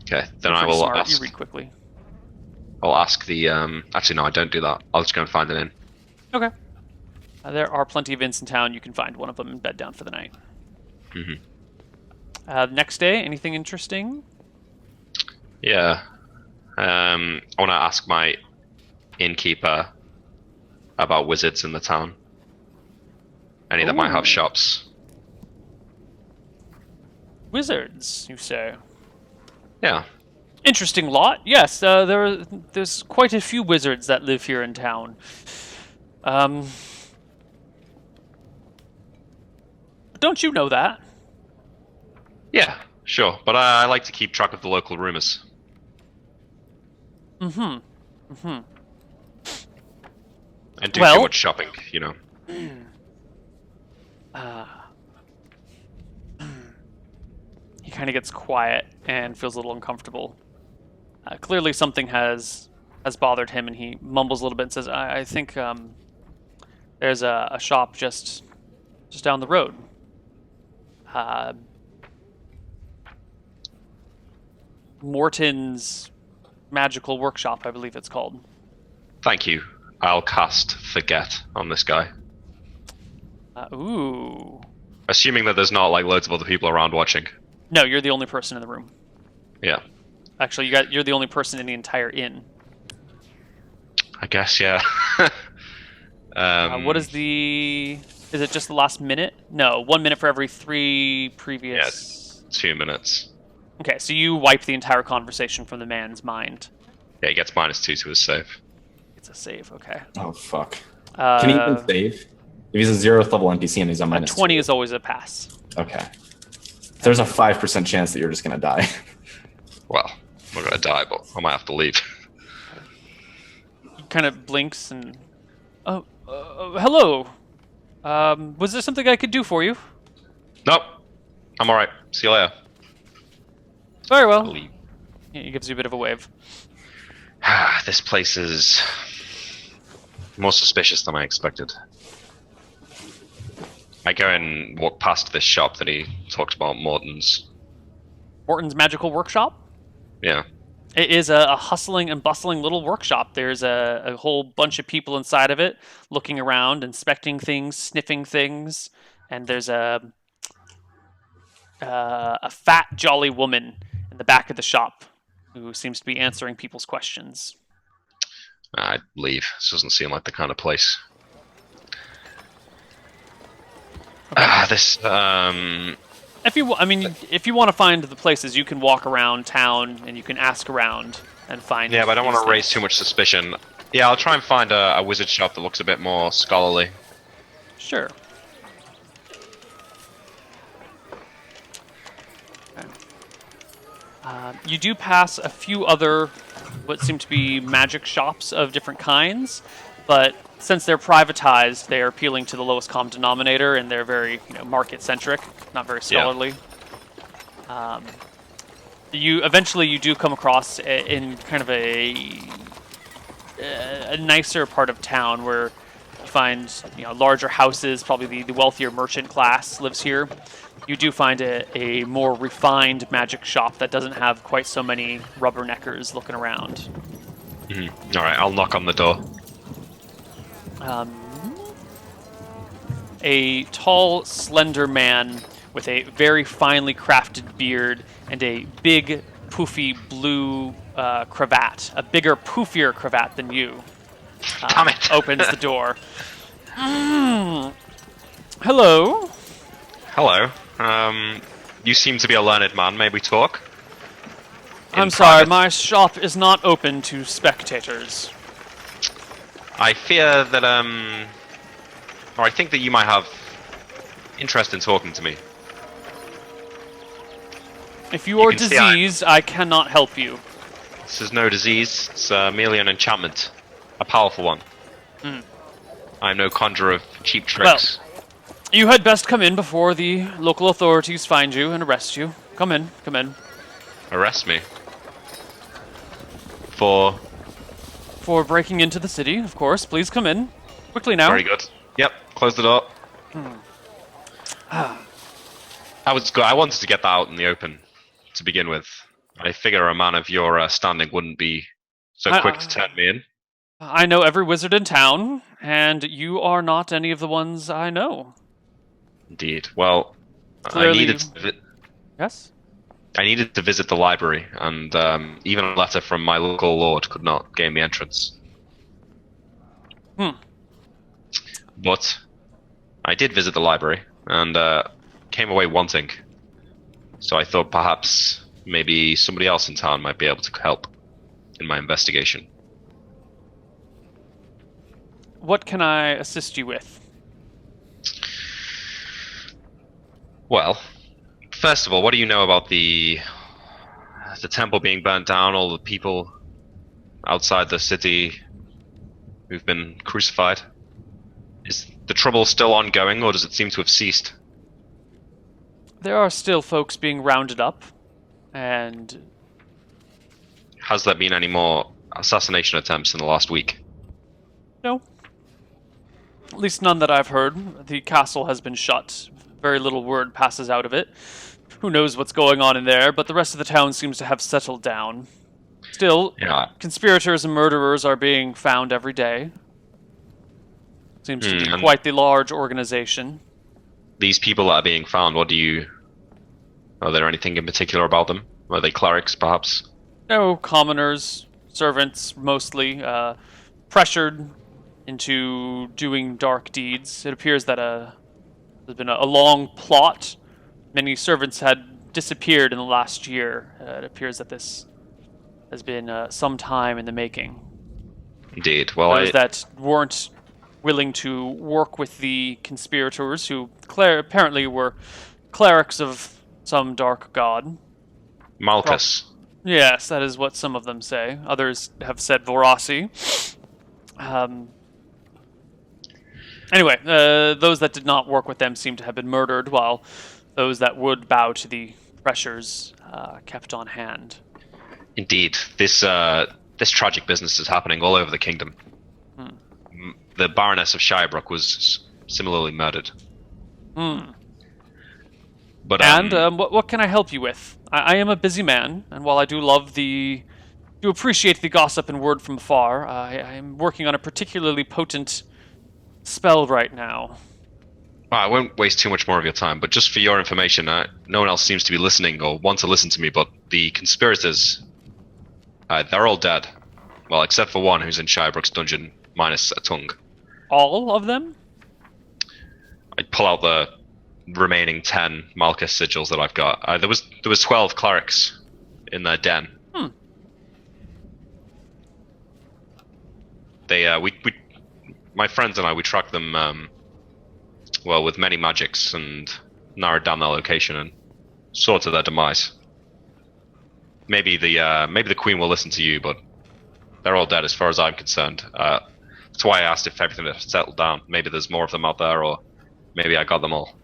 Okay, then You're I will smart. ask. You read quickly. I'll ask the. Actually, no, I don't do that. I'll just go and find an inn. Okay. There are plenty of inns in town. You can find one of them and bed down for the night. Next day, anything interesting? Yeah. I want to ask my innkeeper about wizards in the town. Any that might have shops. Wizards, you say? Yeah. Interesting lot. Yes, there's quite a few wizards that live here in town. Don't you know that? Yeah, sure. But I like to keep track of the local rumors. And do too much shopping, He kind of gets quiet and feels a little uncomfortable. Clearly something has bothered him, and he mumbles a little bit and says, I think there's a shop just down the road. Morton's Magical Workshop, I believe it's called. Thank you. I'll cast Forget on this guy. Ooh. Assuming that there's not like loads of other people around watching. No, you're the only person in the room. Yeah. Actually, you're the only person in the entire inn. I guess, yeah. What is the... Is it just the last minute? No, 1 minute for every 3 previous... Yeah, 2 minutes. Okay, so you wipe the entire conversation from the man's mind. Yeah, he gets -2 to his save. It's a save, okay. Oh, fuck. Can he even save? If he's a 0th level NPC and he's on -20. 20 is always a pass. Okay. There's a 5% chance that you're just going to die. Well, I'm not going to die, but I might have to leave. He kind of blinks and... Oh, hello. Was there something I could do for you? Nope. I'm alright. See you later. Very well. Leave. He gives you a bit of a wave. This place is more suspicious than I expected. I go and walk past this shop that he talked about, Morton's. Morton's Magical Workshop? Yeah. It is a hustling and bustling little workshop. There's a whole bunch of people inside of it, looking around, inspecting things, sniffing things, and there's a fat, jolly woman in the back of the shop who seems to be answering people's questions. I'd leave. This doesn't seem like the kind of place. Okay. If you want to find the places, you can walk around town and you can ask around and find. Yeah, but I don't want to these raise things. too much suspicion. Yeah, I'll try and find a wizard shop that looks a bit more scholarly. Sure. Okay. You do pass a few other what seem to be magic shops of different kinds, but since they're privatized, they are appealing to the lowest common denominator, and they're very market-centric, not very scholarly. You do come across in kind of a nicer part of town where you find larger houses. Probably the wealthier merchant class lives here. You do find a more refined magic shop that doesn't have quite so many rubberneckers looking around. All right, I'll knock on the door. A tall, slender man with a very finely crafted beard and a big, poofy blue cravat, a bigger, poofier cravat than you, Damn it! opens the door. Hello. Hello. You seem to be a learned man. May we talk? I'm sorry, my shop is not open to spectators. I fear that, or I think that you might have interest in talking to me. If you are can see diseased, I cannot help you. This is no disease. It's merely an enchantment. A powerful one. I'm no conjurer of cheap tricks. You had best come in before the local authorities find you and arrest you. Come in, come in. Arrest me. For breaking into the city, of course. Please come in. Quickly now. Very good. Yep, close the door. I wanted to get that out in the open to begin with. I figure a man of your standing wouldn't be so quick to turn me in. I know every wizard in town, and you are not any of the ones I know. Indeed. Well, Clearly. Yes? I needed to visit the library, and even a letter from my local lord could not gain me entrance. But I did visit the library, and came away wanting. So I thought perhaps maybe somebody else in town might be able to help in my investigation. What can I assist you with? Well, first of all, what do you know about the temple being burnt down, all the people outside the city who've been crucified? Is the trouble still ongoing, or does it seem to have ceased? There are still folks being rounded up, and... Has there been any more assassination attempts in the last week? No. At least none that I've heard. The castle has been shut. Very little word passes out of it. Who knows what's going on in there, but the rest of the town seems to have settled down. Still, conspirators and murderers are being found every day. Seems to be quite the large organization. These people that are being found, are there anything in particular about them? Are they clerics, perhaps? No, commoners, servants, mostly, pressured into doing dark deeds. It appears that there's been a long plot. Many servants had disappeared in the last year. It appears that this has been some time in the making. Indeed. Well, those that weren't willing to work with the conspirators, who apparently were clerics of some dark god. Malchus. Yes, that is what some of them say. Others have said Vorasi. Anyway, those that did not work with them seem to have been murdered, while those that would bow to the pressures kept on hand. Indeed. This tragic business is happening all over the kingdom. The Baroness of Shirebrook was similarly murdered. But, what can I help you with? I am a busy man, and while I do appreciate the gossip and word from afar, I am working on a particularly potent spell right now. Well, I won't waste too much more of your time, but just for your information, no one else seems to be listening or want to listen to me, but the conspirators, they're all dead. Well, except for one who's in Shirebrook's dungeon, minus a tongue. All of them? I'd pull out the remaining 10 Malchus sigils that I've got. There was 12 clerics in their den. They my friends and I, we tracked them with many magics and narrowed down their location and saw to their demise. Maybe the Queen will listen to you, but They're all dead as far as I'm concerned. That's why I asked if everything had settled down. Maybe there's more of them out there, or maybe I got them all.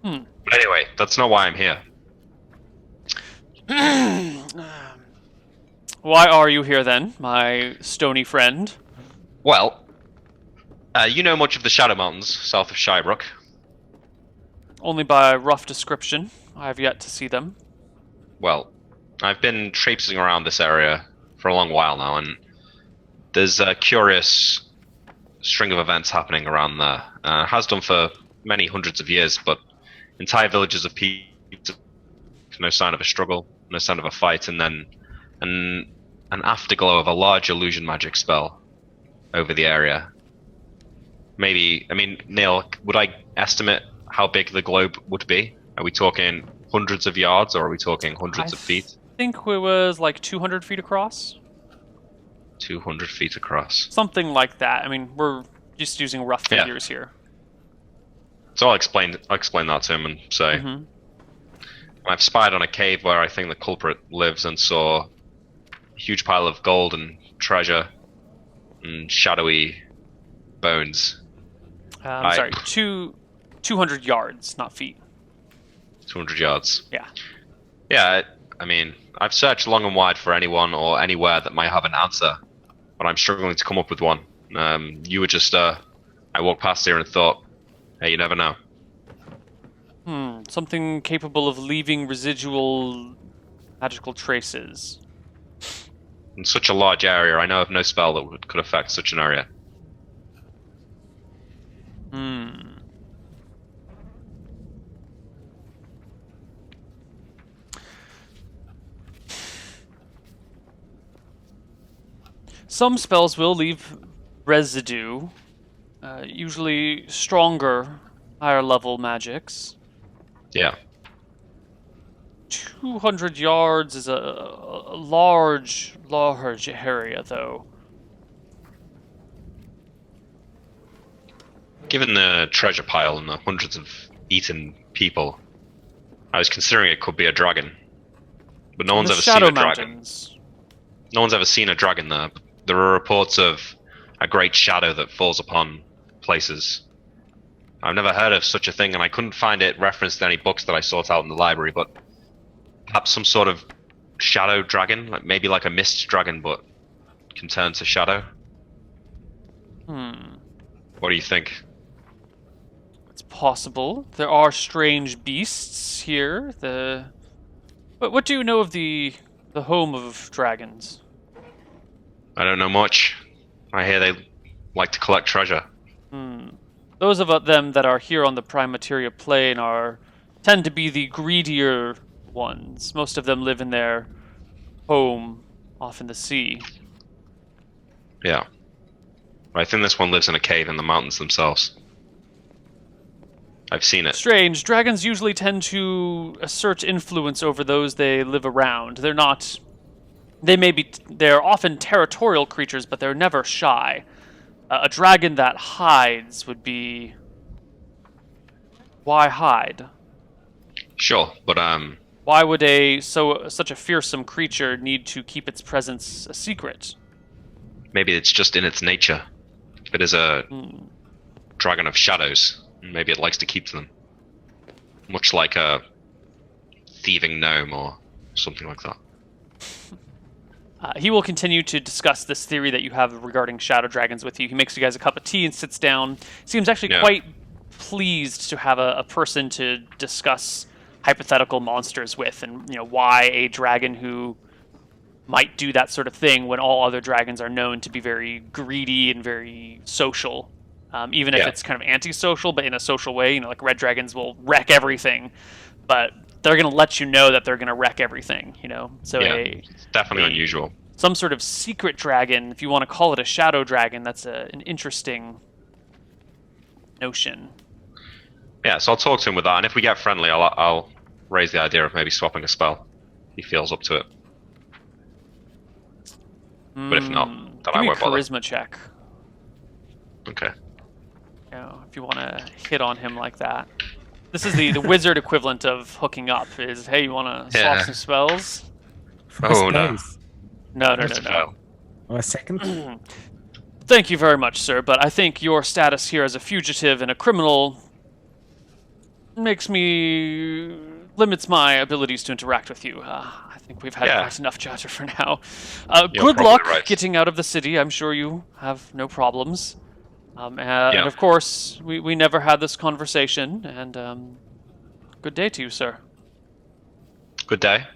But anyway, that's not why I'm here. Why are you here then, my stony friend? Well, you know much of the Shadow Mountains south of Shybrook. Only by rough description. I have yet to see them. Well, I've been traipsing around this area for a long while now, and there's a curious string of events happening around there. Has done for many hundreds of years, but entire villages of people, no sign of a struggle, no sign of a fight, and then an afterglow of a large illusion magic spell over the area. Maybe, I mean, Neil, would I estimate how big the globe would be? Are we talking hundreds of yards, or are we talking hundreds of feet? I think it was like 200 feet across. 200 feet across. Something like that. I mean, we're just using rough figures here. So I'll explain that to him and say, I've spied on a cave where I think the culprit lives and saw a huge pile of gold and treasure and shadowy bones. Sorry, 200 yards, not feet. 200 yards. Yeah. Yeah, I mean, I've searched long and wide for anyone or anywhere that might have an answer, but I'm struggling to come up with one. You were just, I walked past here and thought, hey, you never know. Something capable of leaving residual magical traces. In such a large area, I know of no spell that could affect such an area. Some spells will leave residue, usually stronger, higher level magics. Yeah. 200 yards is a large area, though. Given the treasure pile and the hundreds of eaten people, I was considering it could be a dragon. But no one's ever seen a dragon. No one's ever seen a dragon there. There are reports of a great shadow that falls upon places. I've never heard of such a thing, and I couldn't find it referenced in any books that I sought out in the library, but perhaps some sort of shadow dragon, like maybe like a mist dragon, but can turn to shadow. What do you think? It's possible. There are strange beasts here. But what do you know of the home of dragons? I don't know much. I hear they like to collect treasure. Those of them that are here on the prime materia plane tend to be the greedier ones. Most of them live in their home off in the sea. Yeah. I think this one lives in a cave in the mountains themselves. I've seen it. Strange. Dragons usually tend to assert influence over those they live around. They're often territorial creatures, but they're never shy. A dragon that hides would be... Why hide? Sure, but Why would such a fearsome creature need to keep its presence a secret? maybe it's just in its nature. If it is a dragon of shadows, maybe it likes to keep them. Much like a thieving gnome or something like that. He will continue to discuss this theory that you have regarding shadow dragons with you. He makes you guys a cup of tea and sits down. Seems actually quite pleased to have a person to discuss hypothetical monsters with, and why a dragon who might do that sort of thing when all other dragons are known to be very greedy and very social. Even if it's kind of antisocial, but in a social way. Like red dragons will wreck everything, but they're going to let you know that they're going to wreck everything, So it's definitely unusual. Some sort of secret dragon, if you want to call it a shadow dragon, that's an interesting notion. Yeah, so I'll talk to him with that, and if we get friendly, I'll raise the idea of maybe swapping a spell. He feels up to it. But if not, then I won't bother. Give me a charisma check. Okay. If you want to hit on him like that. This is the wizard equivalent of hooking up. Is, hey, you want to swap some spells? Oh, no. No. Or a second? Thank you very much, sir, but I think your status here as a fugitive and a criminal limits my abilities to interact with you. I think we've had quite enough chatter for now. Good luck getting out of the city. I'm sure you have no problems. And of course, we never had this conversation, and good day to you, sir. Good day.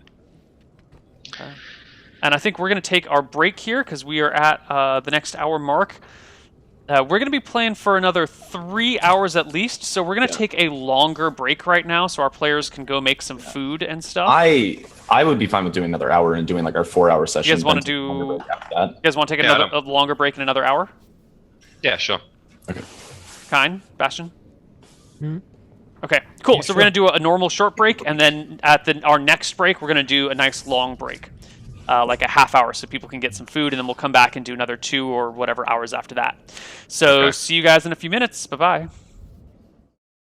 Okay. And I think we're going to take our break here because we are at the next hour mark. We're going to be playing for another 3 hours at least, so we're going to take a longer break right now so our players can go make some food and stuff. I would be fine with doing another hour and doing like our 4-hour session. You guys want to take a longer break in another hour? Yeah, sure. Okay. Kine? Bastion? Okay, cool. So we're going to do a normal short break, and then at our next break, we're going to do a nice long break. Like a half hour, so people can get some food, and then we'll come back and do another 2 or whatever hours after that. So see you guys in a few minutes. Bye-bye.